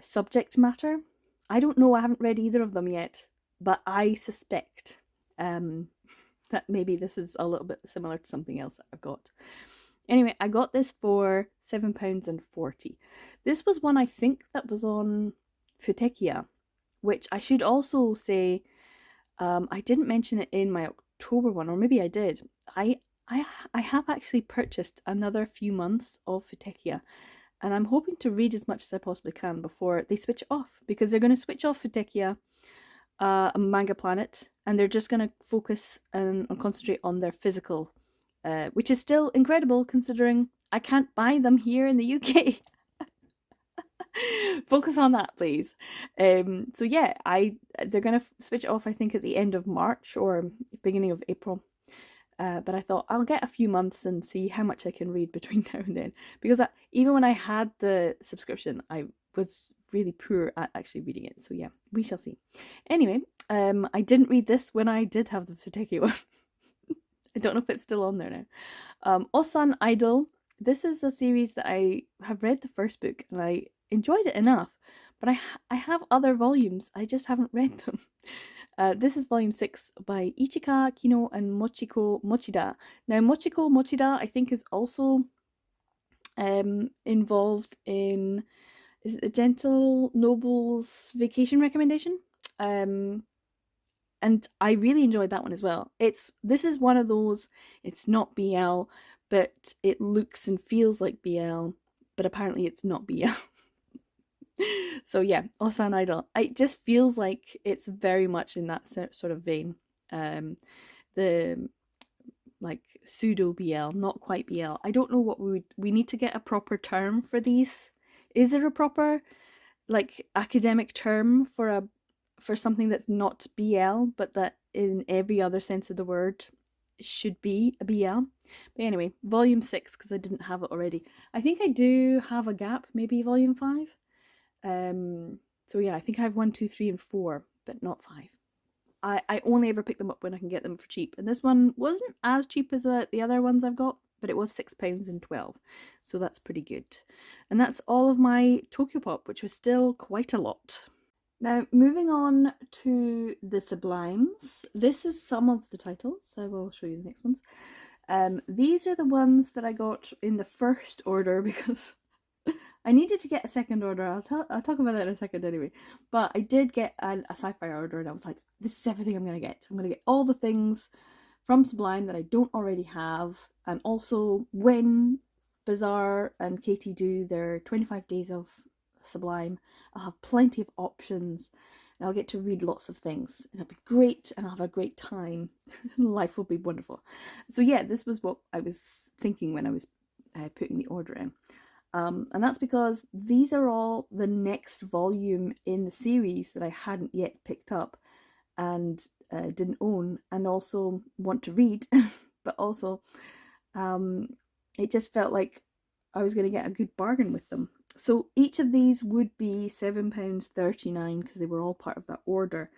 subject matter. I don't know, I haven't read either of them yet, but I suspect that maybe this is a little bit similar to something else that I've got. Anyway, I got this for £7.40. This was one I think that was on Futekia, which I should also say, I didn't mention it in my October one, or maybe I did. I have actually purchased another few months of Futekia, and I'm hoping to read as much as I possibly can before they switch off, because they're going to switch off Futekia, Manga Planet, and they're just going to focus and concentrate on their physical, which is still incredible considering I can't buy them here in the UK. Focus on that, please. So yeah, they're going to switch off, I think, at the end of March or beginning of April. But I thought I'll get a few months and see how much I can read between now and then, because even when I had the subscription, I was really poor at actually reading it. So yeah, we shall see. Anyway, I didn't read this when I did have the Futeki one. I don't know if it's still on there now. Osan Idol. This is a series that I have read the first book and I enjoyed it enough, but I have other volumes. I just haven't read them. This is volume 6 by Ichika Kino and Mochiko Mochida. Now, Mochiko Mochida, I think, is also involved in, is it the Gentle Noble's Vacation Recommendation? And I really enjoyed that one as well. This is one of those, it's not BL, but it looks and feels like BL, but apparently it's not BL. So yeah, Osan Idol. It just feels like it's very much in that sort of vein. The like pseudo BL, not quite BL. I don't know what we need to get a proper term for these. Is there a proper like academic term for something that's not BL, but that in every other sense of the word should be a BL? But anyway, volume 6, because I didn't have it already. I think I do have a gap, maybe volume 5. So yeah, I think I have 1, 2, 3, and 4, but not 5. I only ever pick them up when I can get them for cheap, and this one wasn't as cheap as the other ones I've got, but it was £6.12, so that's pretty good. And that's all of my Tokyopop, which was still quite a lot. Now, moving on to the Sublimes. This is some of the titles. I will show you the next ones. These are the ones that I got in the first order because I needed to get a second order. I'll talk about that in a second anyway. But I did get a sci-fi order, and I was like, this is everything I'm going to get. I'm going to get all the things from Sublime that I don't already have. And also, when Bazaar and Katie do their 25 days of Sublime, I'll have plenty of options. And I'll get to read lots of things. And it'll be great, and I'll have a great time. Life will be wonderful. So yeah, this was what I was thinking when I was putting the order in. And that's because these are all the next volume in the series that I hadn't yet picked up and didn't own and also want to read, but also it just felt like I was going to get a good bargain with them. So each of these would be £7.39 because they were all part of that order.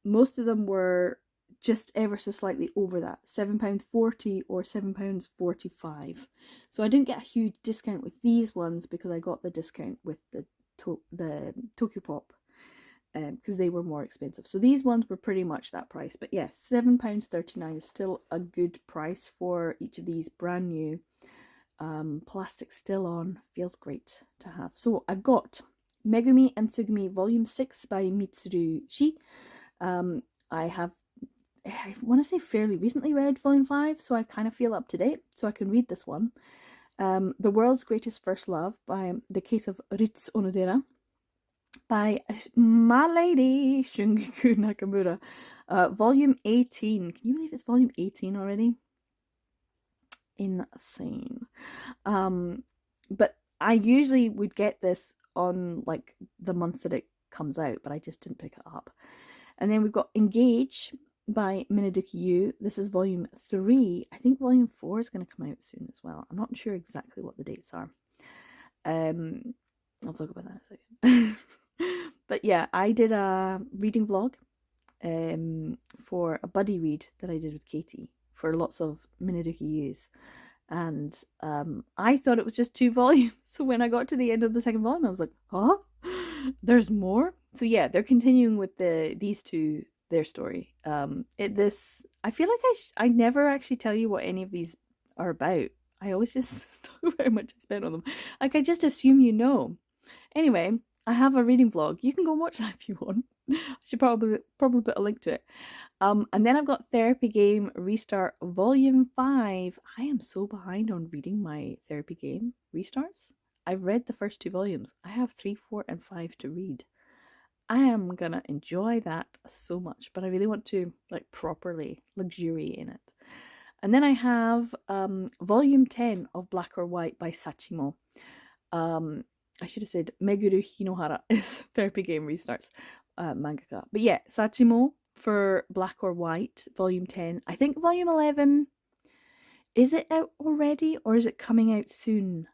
Most of them were just ever so slightly over that, £7.40 or £7.45. So I didn't get a huge discount with these ones because I got the discount with the Tokyopop because they were more expensive. So these ones were pretty much that price. But yes, £7.39 is still a good price for each of these brand new. Plastic still on, feels great to have. So I've got Megumi and Tsugumi Volume 6 by Mitsuru Shi. I want to say fairly recently read Volume 5, so I kind of feel up to date, so I can read this one. The World's Greatest First Love by The Case of Ritsu Onodera by my lady Shungiku Nakamura. Volume 18. Can you believe it's Volume 18 already? Insane. But I usually would get this on like the month that it comes out, but I just didn't pick it up. And then we've got Engage by Minaduki Yu. This is volume 3. I think volume 4 is going to come out soon as well. I'm not sure exactly what the dates are. I'll talk about that in a second. But yeah, I did a reading vlog for a buddy read that I did with Katie for lots of Minaduki Yu's. And I thought it was just 2 volumes. So when I got to the end of the second volume, I was like, huh? There's more? So yeah, they're continuing with these two, their story. I feel like I never actually tell you what any of these are about. I always just talk about how much I spent on them. Like, I just assume you know. Anyway, I have a reading vlog. You can go and watch that if you want. I should probably put a link to it. And then I've got Therapy Game Restart Volume 5. I am so behind on reading my Therapy Game restarts. I've read the first 2 volumes. I have 3, 4, and 5 to read. I am gonna enjoy that so much, but I really want to like properly luxuriate in it. And then I have volume 10 of Black or White by Sachimo. I should have said Meguru Hinohara is Therapy Game Restarts mangaka. But yeah, Sachimo for Black or White, volume 10. I think volume 11, is it out already or is it coming out soon?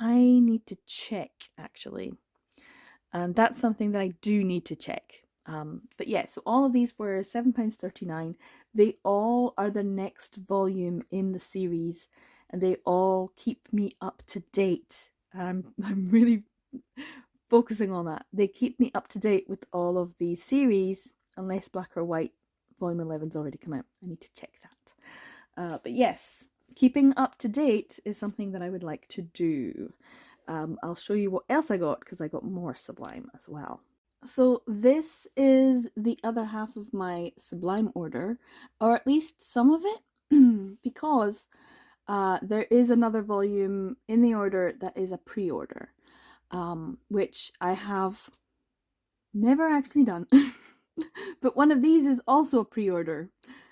I need to check actually. And that's something that I do need to check. But yeah, so all of these were £7.39. They all are the next volume in the series, and they all keep me up to date. I'm really focusing on that. They keep me up to date with all of the series, unless Black or White Volume 11's already come out. I need to check that. But yes, keeping up to date is something that I would like to do. I'll show you what else I got, because I got more Sublime as well. So this is the other half of my Sublime order, or at least some of it, because there is another volume in the order that is a pre-order, which I have never actually done. But one of these is also a pre-order,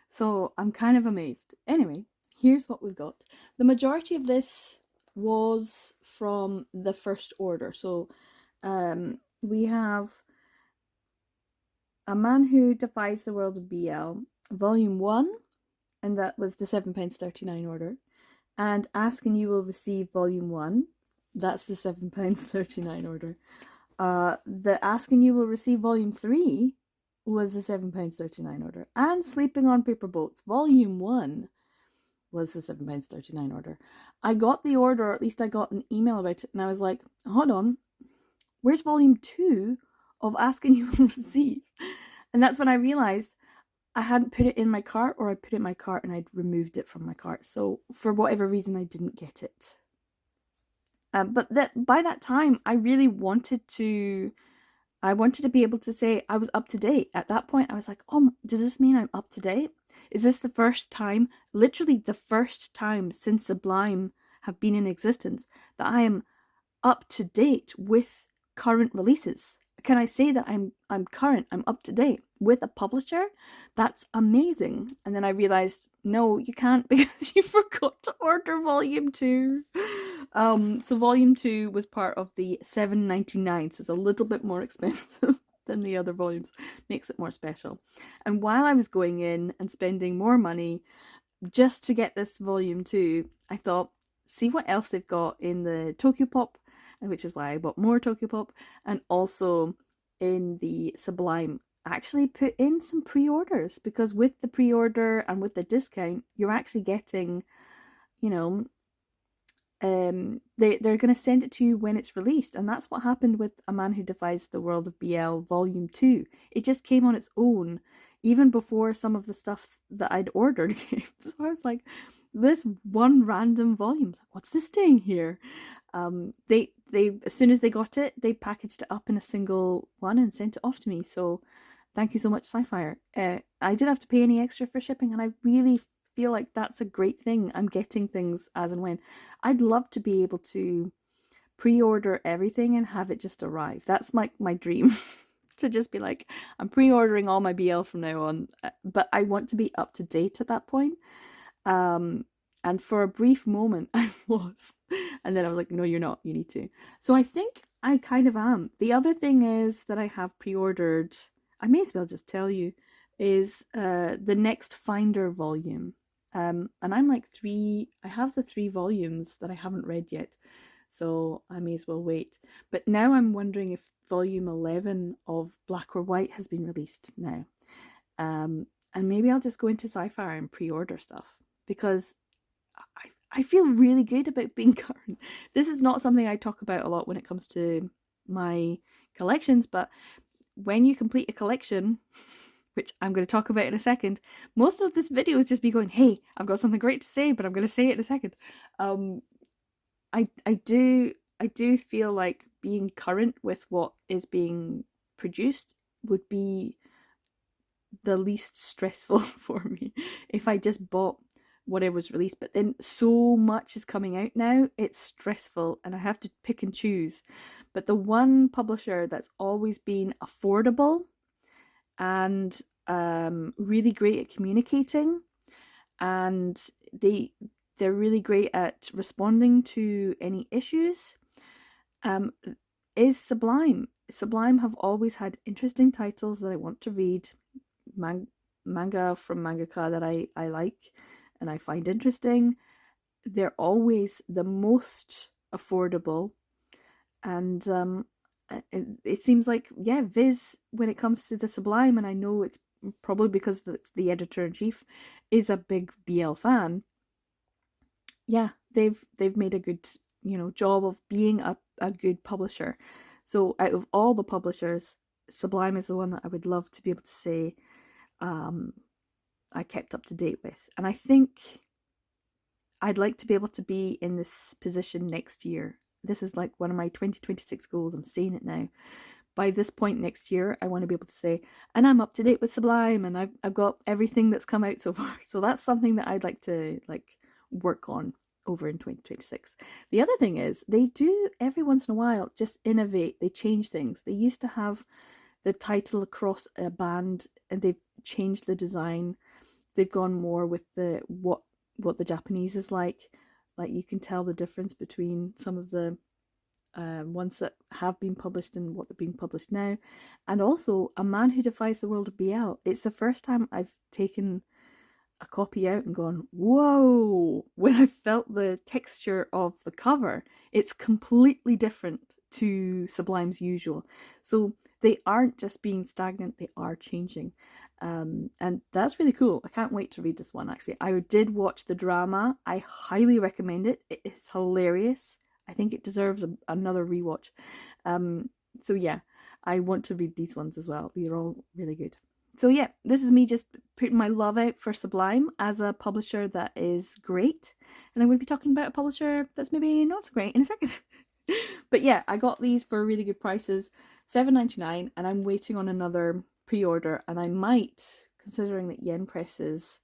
so I'm kind of amazed. Anyway, here's what we've got. The majority of this was from the first order. So we have A Man Who Defies the World of BL, Volume 1, and that was the £7.39 order. And Ask and You Will Receive Volume 1, that's the £7.39 order. The Ask and You Will Receive Volume 3 was the £7.39 order. And Sleeping on Paper Boats Volume 1 was the £7.39 order. I got the order, or at least I got an email about it, and I was like, hold on, where's Volume 2 of Ask and You Will Receive? And that's when I realised I hadn't put it in my cart, or I put it in my cart and I'd removed it from my cart. So for whatever reason, I didn't get it. But by that time, I really wanted to be able to say I was up to date. At that point, I was like, oh, does this mean I'm up to date? Is this the first time, literally the first time since Sublime have been in existence, that I am up to date with current releases? Can I say that I'm current, I'm up to date with a publisher? That's amazing. And then I realized, no, you can't, because you forgot to order Volume 2. So Volume 2 was part of the $7.99, so it's a little bit more expensive than the other volumes. Makes it more special. And while I was going in and spending more money just to get this Volume 2, I thought, see what else they've got in the Tokyopop, which is why I bought more Tokyopop, and also in the Sublime. I actually put in some pre-orders, because with the pre-order and with the discount, you're actually getting, you know, they're going to send it to you when it's released. And that's what happened with A Man Who Defies the World of BL Volume 2. It just came on its own, even before some of the stuff that I'd ordered came. So I was like, this one random volume, what's this doing here? They as soon as they got it, they packaged it up in a single one and sent it off to me. So thank you so much, Sci-Fi. I didn't have to pay any extra for shipping, and I really feel like that's a great thing. I'm getting things as and when. I'd love to be able to pre-order everything and have it just arrive. That's my dream. To just be like, I'm pre-ordering all my BL from now on, but I want to be up to date at that point. And for a brief moment I was, and then I was like, no, you're not, you need to. So I think I kind of am. The other thing is that I have pre-ordered, I may as well just tell you, is the next Finder volume. And I'm like I have the 3 volumes that I haven't read yet, so I may as well wait. But now I'm wondering if volume 11 of Black or White has been released now. And maybe I'll just go into Sci-Fi and pre-order stuff, because I feel really good about being current. This is not something I talk about a lot when it comes to my collections, but when you complete a collection, which I'm going to talk about in a second, most of this video is just me going, hey, I've got something great to say, but I'm going to say it in a second. I do feel like being current with what is being produced would be the least stressful for me if I just bought whatever was released. But then so much is coming out now, it's stressful, and I have to pick and choose. But the one publisher that's always been affordable and really great at communicating, and they're really great at responding to any issues, is Sublime. Sublime have always had interesting titles that I want to read, manga from mangaka that I like and I find interesting. They're always the most affordable, and it seems like, yeah, Viz, when it comes to the Sublime, and I know it's probably because the editor-in-chief is a big BL fan, yeah, they've made a good, job of being a good publisher. So out of all the publishers, Sublime is the one that I would love to be able to say I kept up to date with. And I think I'd like to be able to be in this position next year. This is like one of my 2026 goals. I'm saying it now. By this point next year, I want to be able to say, and I'm up to date with Sublime, and I've got everything that's come out so far. So that's something that I'd like to work on over in 2026. The other thing is they do every once in a while just innovate. They change things. They used to have the title across a band, and they've changed the design. They've gone more with the what the Japanese is like. Like you can tell the difference between some of the ones that have been published and what they're being published now. And also A Man Who Defies the World of BL. It's the first time I've taken a copy out and gone, whoa, when I felt the texture of the cover. It's completely different to Sublime's usual. So they aren't just being stagnant, they are changing. And that's really cool. I can't wait to read this one, actually. I did watch the drama. I highly recommend it. It is hilarious. I think it deserves another rewatch. So yeah, I want to read these ones as well. These are all really good. So yeah, this is me just putting my love out for Sublime as a publisher that is great. And I'm going to be talking about a publisher that's maybe not so great in a second. But yeah, I got these for really good prices, $7.99, and I'm waiting on another pre-order. And I might, considering that Yen Press has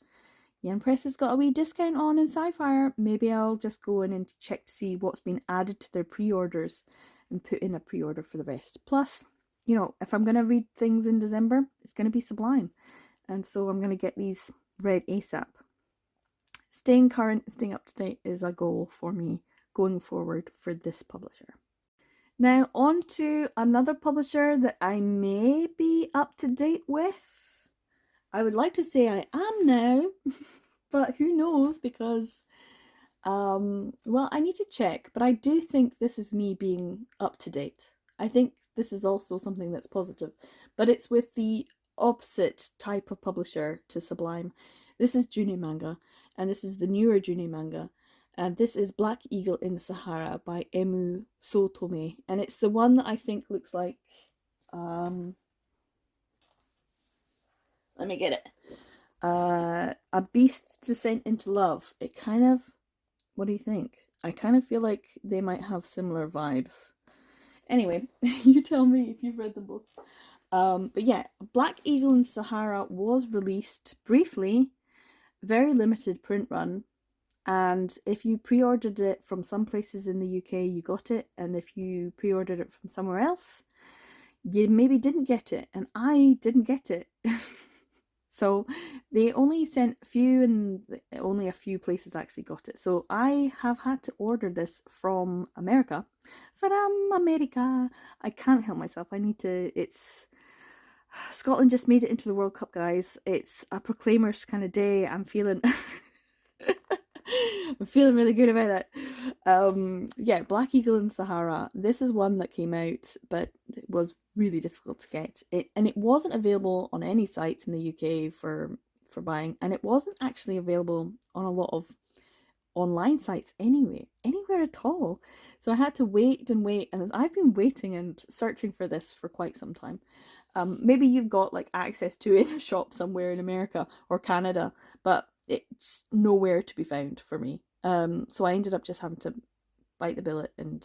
got a wee discount on in Sci-Fi, maybe I'll just go in and check to see what's been added to their pre-orders and put in a pre-order for the rest. Plus, you know, if I'm going to read things in December, it's going to be Sublime. And so I'm going to get these read ASAP. Staying current, staying up to date is a goal for me going forward for this publisher. Now on to another publisher that I may be up to date with. I would like to say I am now, but who knows, because well, I need to check, but I do think this is me being up to date. I think this is also something that's positive, but it's with the opposite type of publisher to Sublime. This is June Manga, and this is the newer June Manga, and this is Black Eagle in the Sahara by Emu Sotome, and it's the one that I think looks like, let me get it, A Beast's Descent into Love. It kind of, what do you think? I kind of feel like they might have similar vibes. Anyway, you tell me if you've read them both. But yeah, Black Eagle in Sahara was released briefly, very limited print run, and if you pre-ordered it from some places in the UK, you got it, and if you pre-ordered it from somewhere else, you maybe didn't get it, and I didn't get it. So they only sent a few, and only a few places actually got it. So I have had to order this from America. From America. I can't help myself. I need to, Scotland just made it into the World Cup, guys. It's a Proclaimers kind of day. I'm feeling I'm feeling really good about that. Yeah, Black Eagle in Sahara. This is one that came out, but it was really difficult to get. And it wasn't available on any sites in the UK for buying, and it wasn't actually available on a lot of online sites anywhere at all. So I had to wait and wait, and I've been waiting and searching for this for quite some time. Maybe you've got like access to it in a shop somewhere in America or Canada, but it's nowhere to be found for me. So I ended up just having to bite the bullet and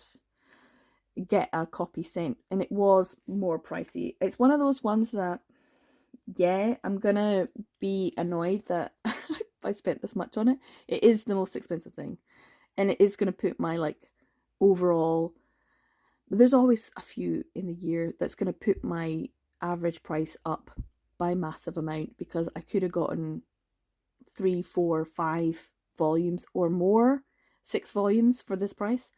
get a copy sent, and it was more pricey. It's one of those ones that, yeah, I'm gonna be annoyed that I spent this much on it. It is the most expensive thing, and it is gonna put my like overall, there's always a few in the year that's gonna put my average price up by a massive amount, because I could have gotten 3, 4, 5 volumes or more, 6 volumes for this price.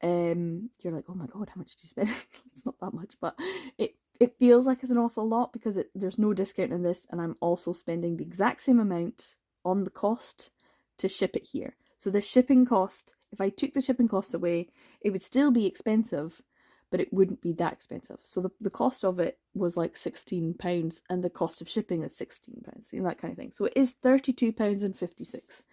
You're like, oh my god, how much did you spend? It's not that much, but it feels like it's an awful lot, because there's no discount in this, and I'm also spending the exact same amount on the cost to ship it here. So the shipping cost, if I took the shipping costs away, it would still be expensive, but it wouldn't be that expensive. So the cost of it was like £16, and the cost of shipping is £16, you know, that kind of thing. So it is £32.56.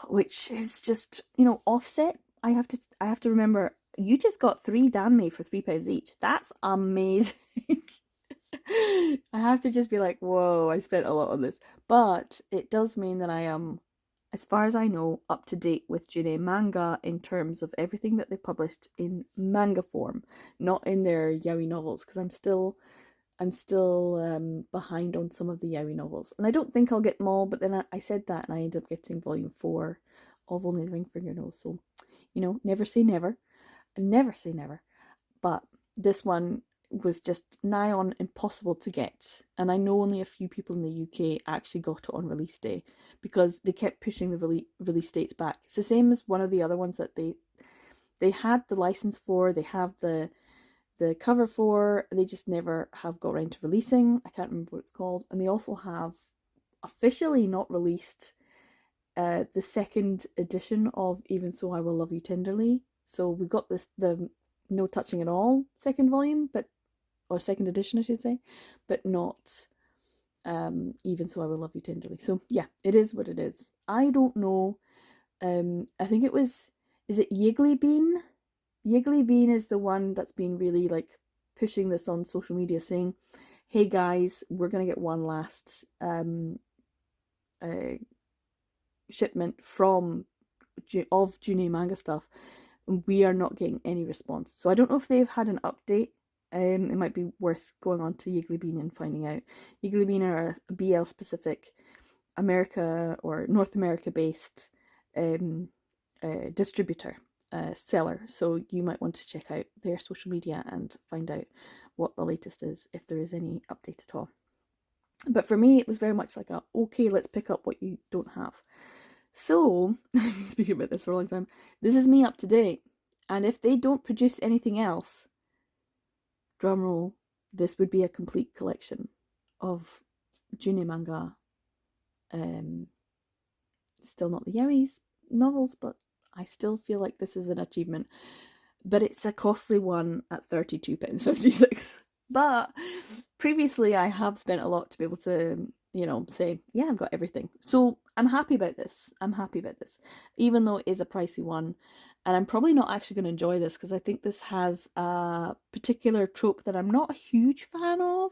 Which is just, you know, offset. I have to remember You just got 3 Danmei for £3 each. That's amazing. I have to just be like, whoa, I spent a lot on this. But it does mean that I am, as far as I know, up to date with June manga in terms of everything that they published in manga form, not in their yaoi novels, because I'm still behind on some of the yaoi novels. And I don't think I'll get them all, but then I said that and I ended up getting volume 4 of Only the Ring Finger Knows. So, never say never. Never say never. But this one was just nigh on impossible to get. And I know only a few people in the UK actually got it on release day because they kept pushing the release dates back. It's the same as one of the other ones that they had the license for, they have the cover for, they just never have got around to releasing. I can't remember what it's called. And they also have officially not released the second edition of Even So I Will Love You Tenderly. So we got the No Touching at All second volume, or second edition I should say, but not Even So I Will Love You Tenderly. So yeah, it is what it is. I don't know. I think is it Yiggly Bean? Yiggly Bean is the one that's been really like pushing this on social media, saying, hey guys, we're gonna get one last shipment of June manga stuff, and we are not getting any response. So I don't know if they've had an update. It might be worth going on to Yiggly Bean and finding out. Yiggly Bean are a BL specific America or North America based distributor, seller. So you might want to check out their social media and find out what the latest is, if there is any update at all. But for me, it was very much like okay, let's pick up what you don't have. So, I've been speaking about this for a long time. This is me up to date. And if they don't produce anything else, drumroll, this would be a complete collection of June manga. Still not the yaoi novels, but I still feel like this is an achievement. But it's a costly one at £32.56. But previously I have spent a lot to be able to, say, yeah, I've got everything. So I'm happy about this. Even though it is a pricey one. And I'm probably not actually going to enjoy this because I think this has a particular trope that I'm not a huge fan of.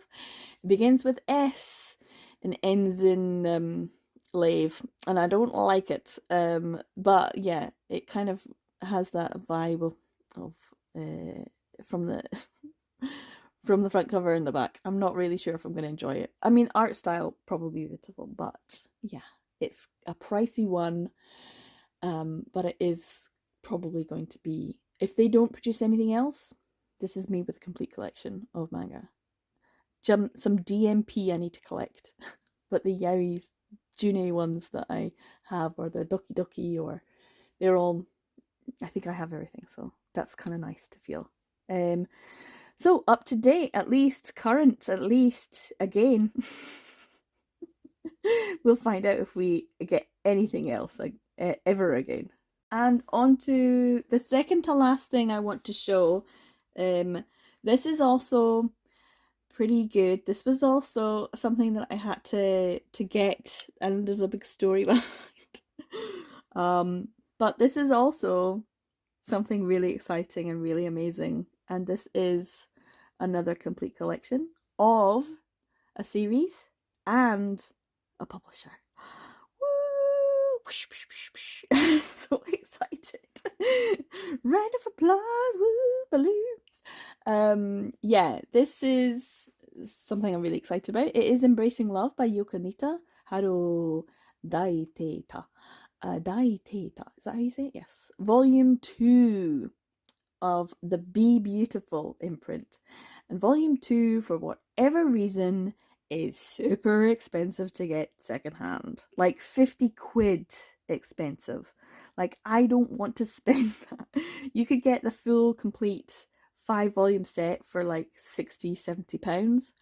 It begins with S and ends in Lave, and I don't like it. But yeah, it kind of has that vibe of from the from the front cover and the back. I'm not really sure if I'm going to enjoy it. I mean, art style probably beautiful, but yeah, it's a pricey one. But it is probably going to be, if they don't produce anything else, this is me with a complete collection of manga. Some DMP I need to collect, but the yaois, June ones that I have, or the Doki Doki, or they're all, I think I have everything, so that's kind of nice to feel. So up to date, at least, current, at least, again. We'll find out if we get anything else like ever again. And on to the second to last thing I want to show. This is also pretty good. This was also something that I had to get, and there's a big story behind. But this is also something really exciting and really amazing, and this is another complete collection of a series and a publisher. Woo! So excited. Round of applause, woo, balloons. Yeah, this is something I'm really excited about. It is Embracing Love by Yokanita Haru Daiteta. Daiteta, is that how you say it? Yes. Volume 2 of the Be Beautiful imprint. And volume 2, for whatever reason, is super expensive to get secondhand. Like 50 quid expensive. Like, I don't want to spend that. You could get the full complete 5-volume set for like 60, 70 pounds.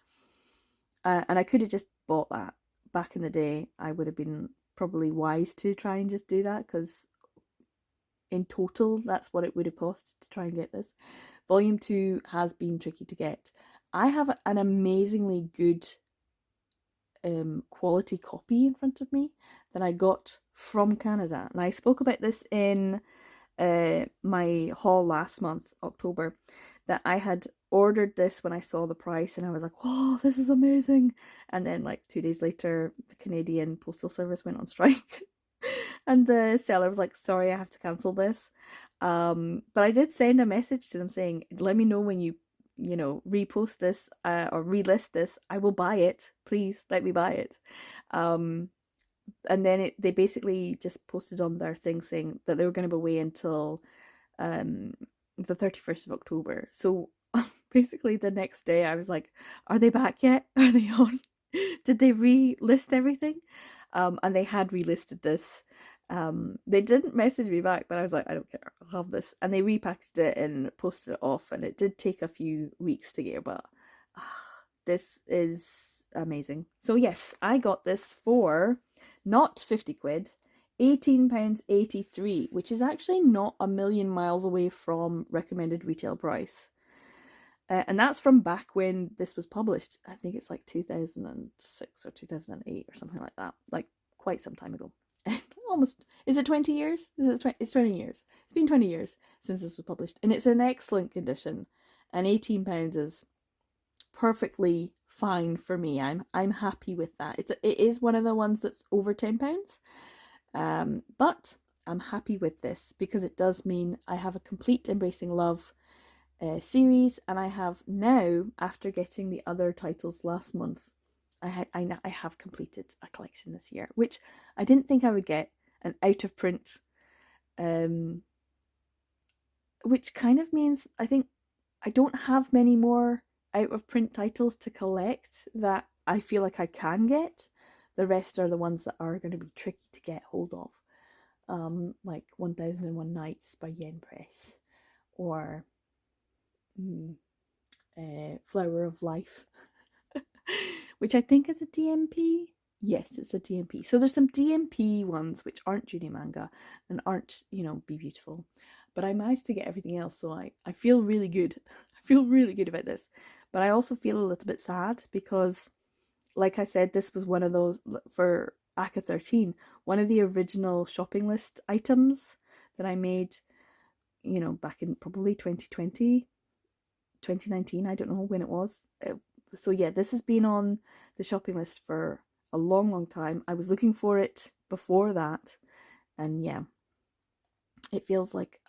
And I could have just bought that back in the day. I would have been probably wise to try and just do that, because in total that's what it would have cost to try and get this. Volume 2 has been tricky to get. I have an amazingly good quality copy in front of me that I got from Canada, and I spoke about this in my haul last month, October, that I had ordered this when I saw the price and I was like, oh, this is amazing. And then like 2 days later, the Canadian Postal Service went on strike. And the seller was like, sorry, I have to cancel this. But I did send a message to them saying, let me know when you repost this or relist this. I will buy it. Please let me buy it. And then they basically just posted on their thing saying that they were going to be away until the 31st of October. So basically the next day I was like, are they back yet? Are they on? Did they relist everything? And they had relisted this. They didn't message me back, but I was like, I don't care, I'll have this. And they repackaged it and posted it off, and it did take a few weeks to get, but this is amazing. So yes, I got this for not 50 quid, £18.83, which is actually not a million miles away from recommended retail price. And that's from back when this was published. I think it's like 2006 or 2008 or something like that. Like quite some time ago. Almost. Is it 20 years? It's 20 years. It's been 20 years since this was published. And it's in excellent condition. And £18 is perfectly fine for me. I'm happy with that. It is one of the ones that's over £10. But I'm happy with this because it does mean I have a complete Embracing Love series, and I have now, after getting the other titles last month, I have completed a collection this year, which I didn't think I would get, an out of print, which kind of means I think I don't have many more out of print titles to collect that I feel like I can get. The rest are the ones that are going to be tricky to get hold of, like 1001 Nights by Yen Press, or Flower of Life, which I think is a DMP. Yes, it's a DMP. So there's some DMP ones which aren't Junie Manga and aren't, Be Beautiful. But I managed to get everything else, so I feel really good. I feel really good about this. But I also feel a little bit sad because, like I said, this was one of those, for ACA 13, one of the original shopping list items that I made, back in probably 2020. 2019, I don't know when it was. So yeah, this has been on the shopping list for a long time. I was looking for it before that, and yeah, it feels like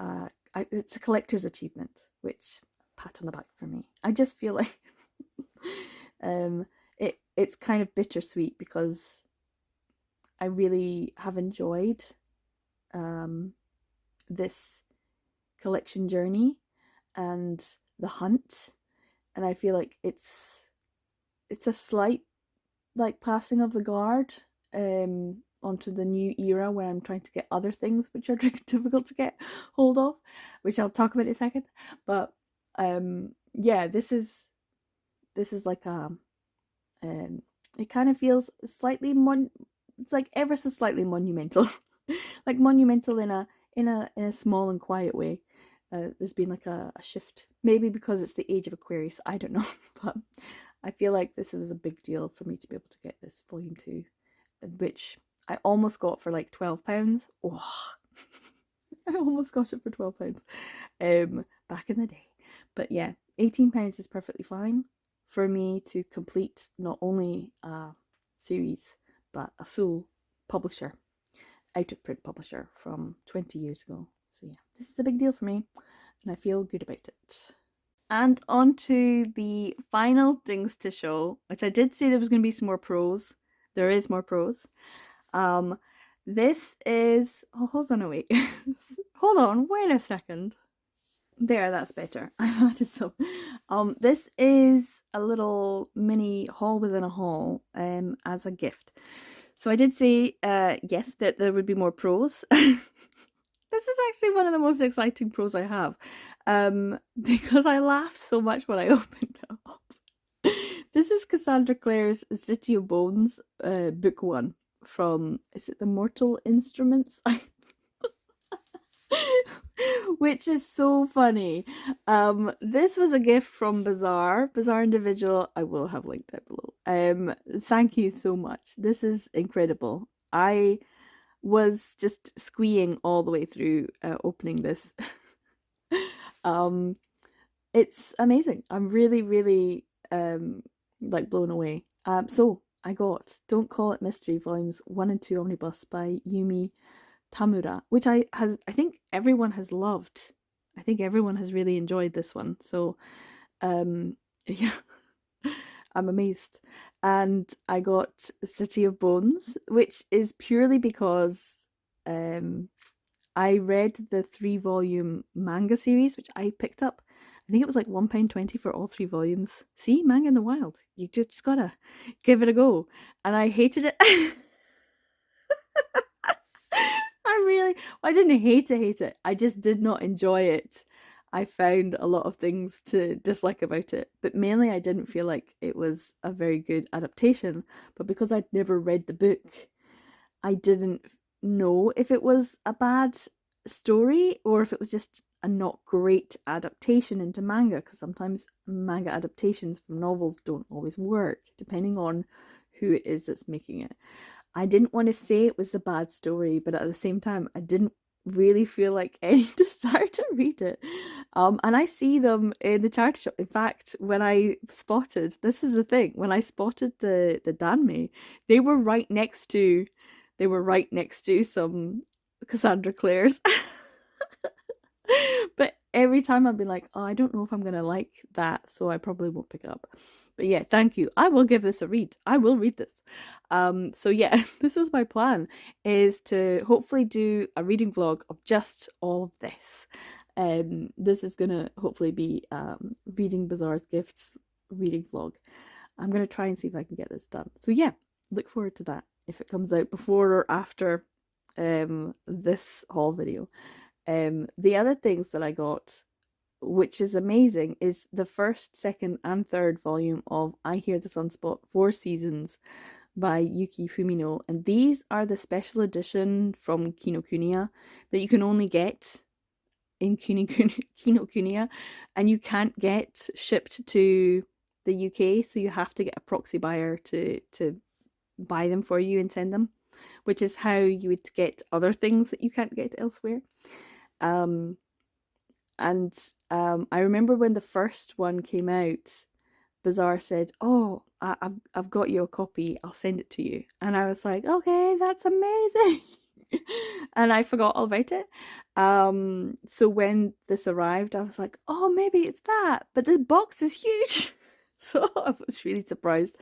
it's a collector's achievement, which, pat on the back for me. I just feel like it's kind of bittersweet because I really have enjoyed this collection journey and the hunt, and I feel like it's a slight like passing of the guard onto the new era where I'm trying to get other things which are difficult to get hold of, which I'll talk about in a second. But yeah, this is like it kind of feels slightly it's like ever so slightly monumental, like monumental in a small and quiet way. There's been like a shift, maybe because it's the age of Aquarius, I don't know, but I feel like this was a big deal for me to be able to get this volume 2, which I almost got for like £12. Oh, I almost got it for £12 back in the day. But yeah, £18 is perfectly fine for me to complete not only a series but a full publisher, out of print publisher from 20 years ago. So yeah, this is a big deal for me and I feel good about it. And on to the final things to show, which I did say there was going to be some more pros. There is more pros. This is, hold on, wait. Hold on, wait a second. There, that's better. I added some. This is a little mini haul within a haul as a gift. So I did say, yes, that there would be more pros. This is actually one of the most exciting pros I have, because I laughed so much when I opened it up. This is Cassandra Clare's City of Bones, book 1 from, is it the Mortal Instruments? Which is so funny. This was a gift from Bazaar Individual. I will have linked that below. Thank you so much. This is incredible. I was just squeeing all the way through opening this. um, it's amazing. I'm really, really like blown away. So I got Don't Call It Mystery Volumes 1 and 2 Omnibus by Yumi Tamura, which I think everyone has loved. I think everyone has really enjoyed this one. So yeah, I'm amazed. And I got City of Bones, which is purely because um I read the 3 volume manga series, which I picked up. I think it was like £1.20 for all 3 volumes. See, manga in the wild. You just gotta give it a go. And I hated it. I didn't hate it. I just did not enjoy it. I found a lot of things to dislike about it, but mainly I didn't feel like it was a very good adaptation. But because I'd never read the book, I didn't know if it was a bad story or if it was just a not great adaptation into manga, because sometimes manga adaptations from novels don't always work, depending on who it is that's making it. I didn't want to say it was a bad story, but at the same time, I didn't really feel like any desire to read it. And I see them in the charity shop. In fact, when I spotted, this is the thing, when I spotted the Danme, they were right next to, they were right next to some Cassandra Clare's. But every time I've been like, oh, I don't know if I'm gonna like that, so I probably won't pick it up. But yeah, thank you. I will give this a read. I will read this. So yeah, this is my plan, is to hopefully do a reading vlog of just all of this. This is gonna hopefully be Reading Bazaar's Gifts reading vlog. I'm gonna try and see if I can get this done. So yeah, look forward to that if it comes out before or after this haul video. The other things that I got, which is amazing, is the first, second, and third volume of I Hear the Sunspot 4 Seasons by Yuki Fumino. And these are the special edition from Kinokuniya that you can only get in Kinokuniya, and you can't get shipped to the UK, so you have to get a proxy buyer to buy them for you and send them, which is how you would get other things that you can't get elsewhere. I remember when the first one came out, Bazaar said, "Oh, I've got you a copy. I'll send it to you." And I was like, "Okay, that's amazing." And I forgot all about it. So when this arrived, I was like, "Oh, maybe it's that." But the box is huge. So I was really surprised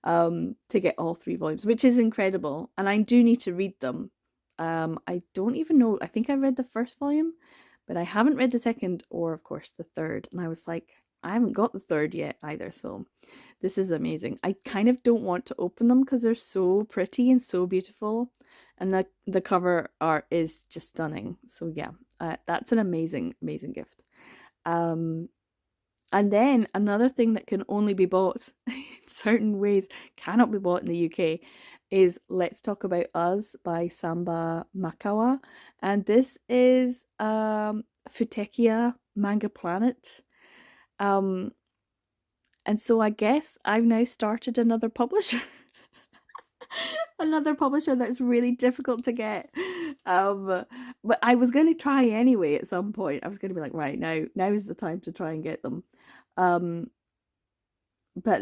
to get all 3 volumes, which is incredible. And I do need to read them. I don't even know. I think I read the first volume, but I haven't read the second or, of course, the third. And I was like, I haven't got the third yet either. So this is amazing. I kind of don't want to open them because they're so pretty and so beautiful. And the cover art is just stunning. So yeah, that's an amazing, amazing gift. And then another thing that can only be bought in certain ways, cannot be bought in the UK, is Let's Talk About Us by Samba Makawa. And this is Futekia Manga Planet. And so I guess I've now started another publisher. Another publisher that's really difficult to get. But I was going to try anyway at some point. I was going to be like, right, now is the time to try and get them. But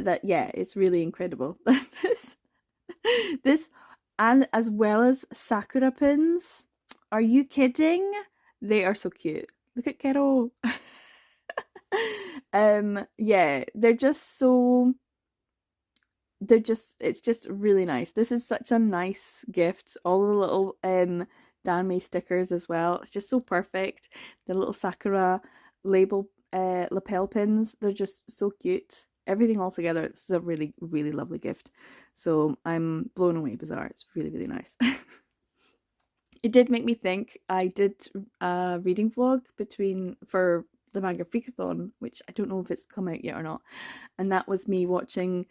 that, yeah, it's really incredible. This, and as well as Sakura pins. Are you kidding? They are so cute. Look at Kero. Yeah, it's just really nice. This is such a nice gift. All the little Danmei stickers as well. It's just so perfect. The little Sakura label lapel pins, they're just so cute. Everything all together, this is a really, really lovely gift. So I'm blown away, Bazaar. It's really, really nice. It did make me think. I did a reading vlog for the Manga Freakathon, which I don't know if it's come out yet or not. And that was me watching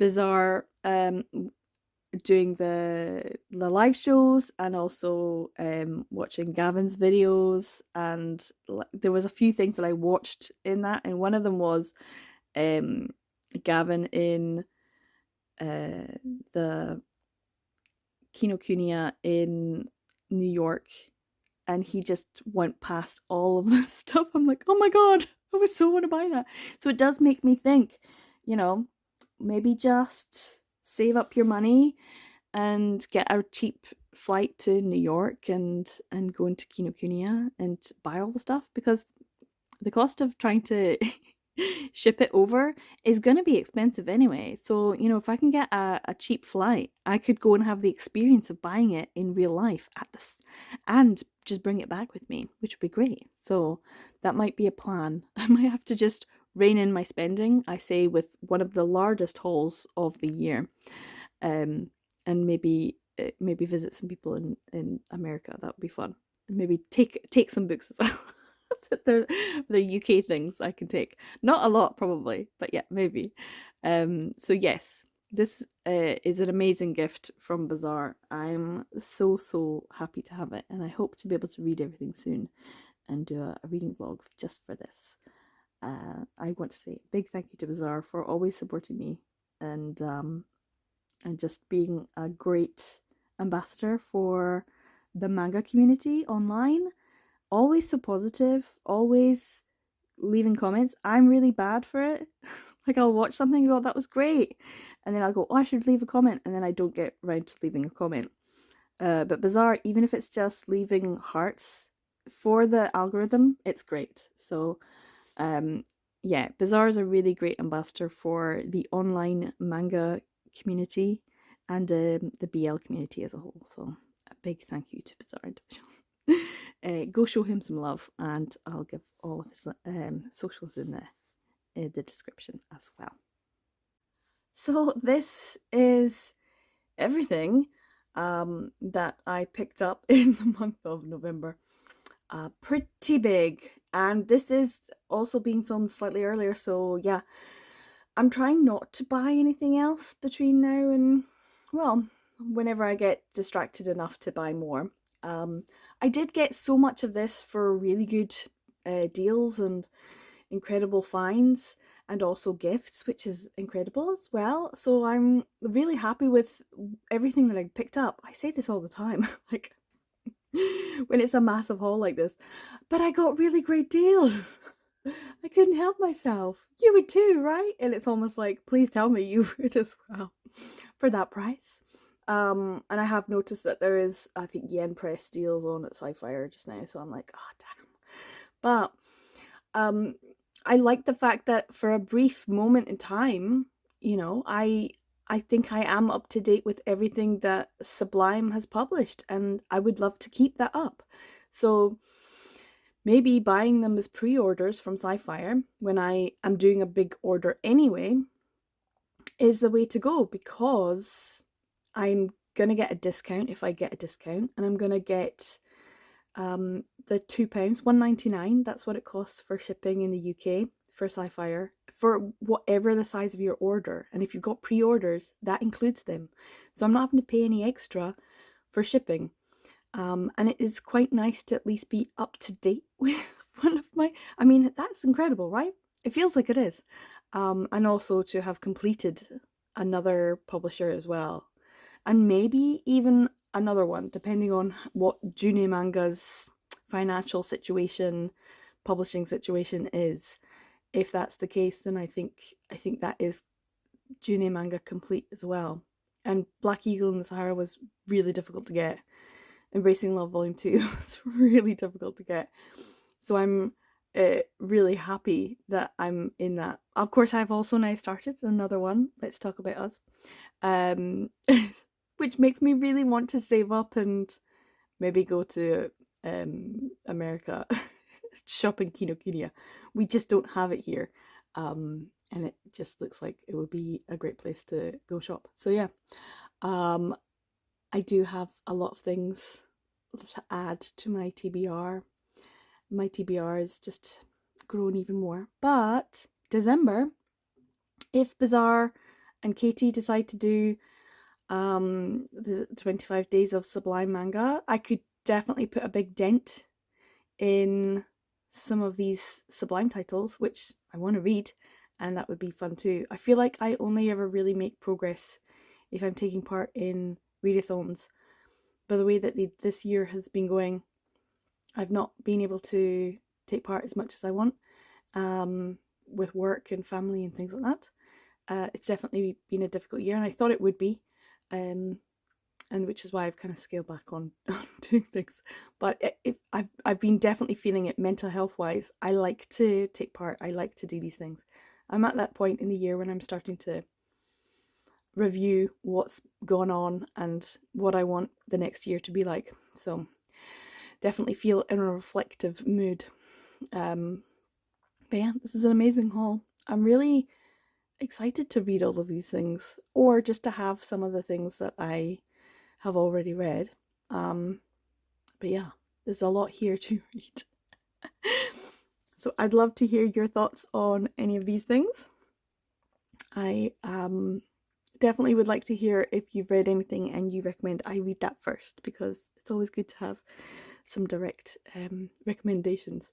Bazaar doing the live shows, and also watching Gavin's videos. And there was a few things that I watched in that, and one of them was Gavin in the Kinokuniya in New York, and he just went past all of this stuff. I'm like, oh my god, I would so want to buy that. So it does make me think, maybe just save up your money and get a cheap flight to New York and go into Kinokuniya and buy all the stuff, because the cost of trying to ship it over is going to be expensive anyway. So, if I can get a cheap flight, I could go and have the experience of buying it in real life at this and just bring it back with me, which would be great. So that might be a plan. I might have to just rein in my spending, I say, with one of the largest hauls of the year. And maybe visit some people in America. That would be fun. And maybe take some books as well. They're UK things I can take. Not a lot, probably, but yeah, maybe. So yes, this is an amazing gift from Bazaar. I'm so happy to have it, and I hope to be able to read everything soon and do a reading vlog just for this. I want to say a big thank you to Bazaar for always supporting me and just being a great ambassador for the manga community online. Always so positive, always leaving comments. I'm really bad for it. Like, I'll watch something and go, that was great. And then I'll go, oh, I should leave a comment. And then I don't get around to leaving a comment. But Bazaar, even if it's just leaving hearts for the algorithm, it's great. So, yeah, Bazaar is a really great ambassador for the online manga community and the BL community as a whole. So, a big thank you to Bazaar individual. Go show him some love, and I'll give all of his socials in the description as well. So this is everything that I picked up in the month of November. Pretty big, and this is also being filmed slightly earlier, so yeah, I'm trying not to buy anything else between now and, well, whenever I get distracted enough to buy more. I did get so much of this for really good deals and incredible finds, and also gifts, which is incredible as well. So I'm really happy with everything that I picked up. I say this all the time, like when it's a massive haul like this, but I got really great deals. I couldn't help myself. You would too, right? And it's almost like, please tell me you would as well for that price. And I have noticed that there is, I think, yen press deals on at Sci-Fi just now, so I'm like, oh damn. But I like the fact that for a brief moment in time, I think I am up to date with everything that Sublime has published, and I would love to keep that up. So maybe buying them as pre-orders from Sci-Fi when I am doing a big order anyway is the way to go, because I'm gonna get a discount if I get a discount, and I'm gonna get the £2, £1.99. That's what it costs for shipping in the UK for Sci-Fi for whatever the size of your order. And if you've got pre-orders, that includes them. So I'm not having to pay any extra for shipping. And it is quite nice to at least be up to date with one of my, I mean, that's incredible, right? It feels like it is. And also to have completed another publisher as well. And maybe even another one, depending on what June Manga's financial situation, publishing situation is. If that's the case, then I think that is June Manga complete as well. And Black Eagle and the Sahara was really difficult to get. Embracing Love Volume 2 was really difficult to get. So I'm really happy that I'm in that. Of course, I've also now started another one, Let's Talk About Us, which makes me really want to save up and maybe go to America shopping Kinokuniya. We just don't have it here, and it just looks like it would be a great place to go shop. So yeah, I do have a lot of things to add to my TBR. My TBR is just grown even more. But December, if Bazaar and Katie decide to do the 25 days of Sublime manga, I could definitely put a big dent in some of these Sublime titles, which I want to read, and that would be fun too. I feel like I only ever really make progress if I'm taking part in readathons, by the way that this year has been going, I've not been able to take part as much as I want, with work and family and things like that. It's definitely been a difficult year, and I thought it would be, and which is why I've kind of scaled back on, on doing things. But I've been definitely feeling it mental health wise. I like to take part. I like to do these things. I'm at that point in the year when I'm starting to review what's gone on and what I want the next year to be like. So definitely feel in a reflective mood. But yeah, this is an amazing haul. I'm really excited to read all of these things, or just to have some of the things that I have already read. But yeah, there's a lot here to read. So I'd love to hear your thoughts on any of these things. I definitely would like to hear if you've read anything and you recommend I read that first, because it's always good to have some direct recommendations.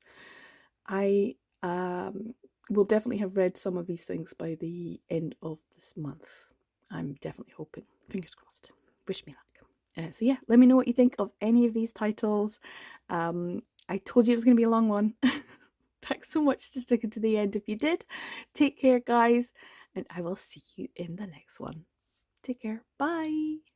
I will definitely have read some of these things by the end of this month. I'm definitely hoping. Fingers crossed. Wish me luck. So yeah, let me know what you think of any of these titles. I told you it was going to be a long one. Thanks so much for sticking to the end if you did. Take care, guys, and I will see you in the next one. Take care. Bye.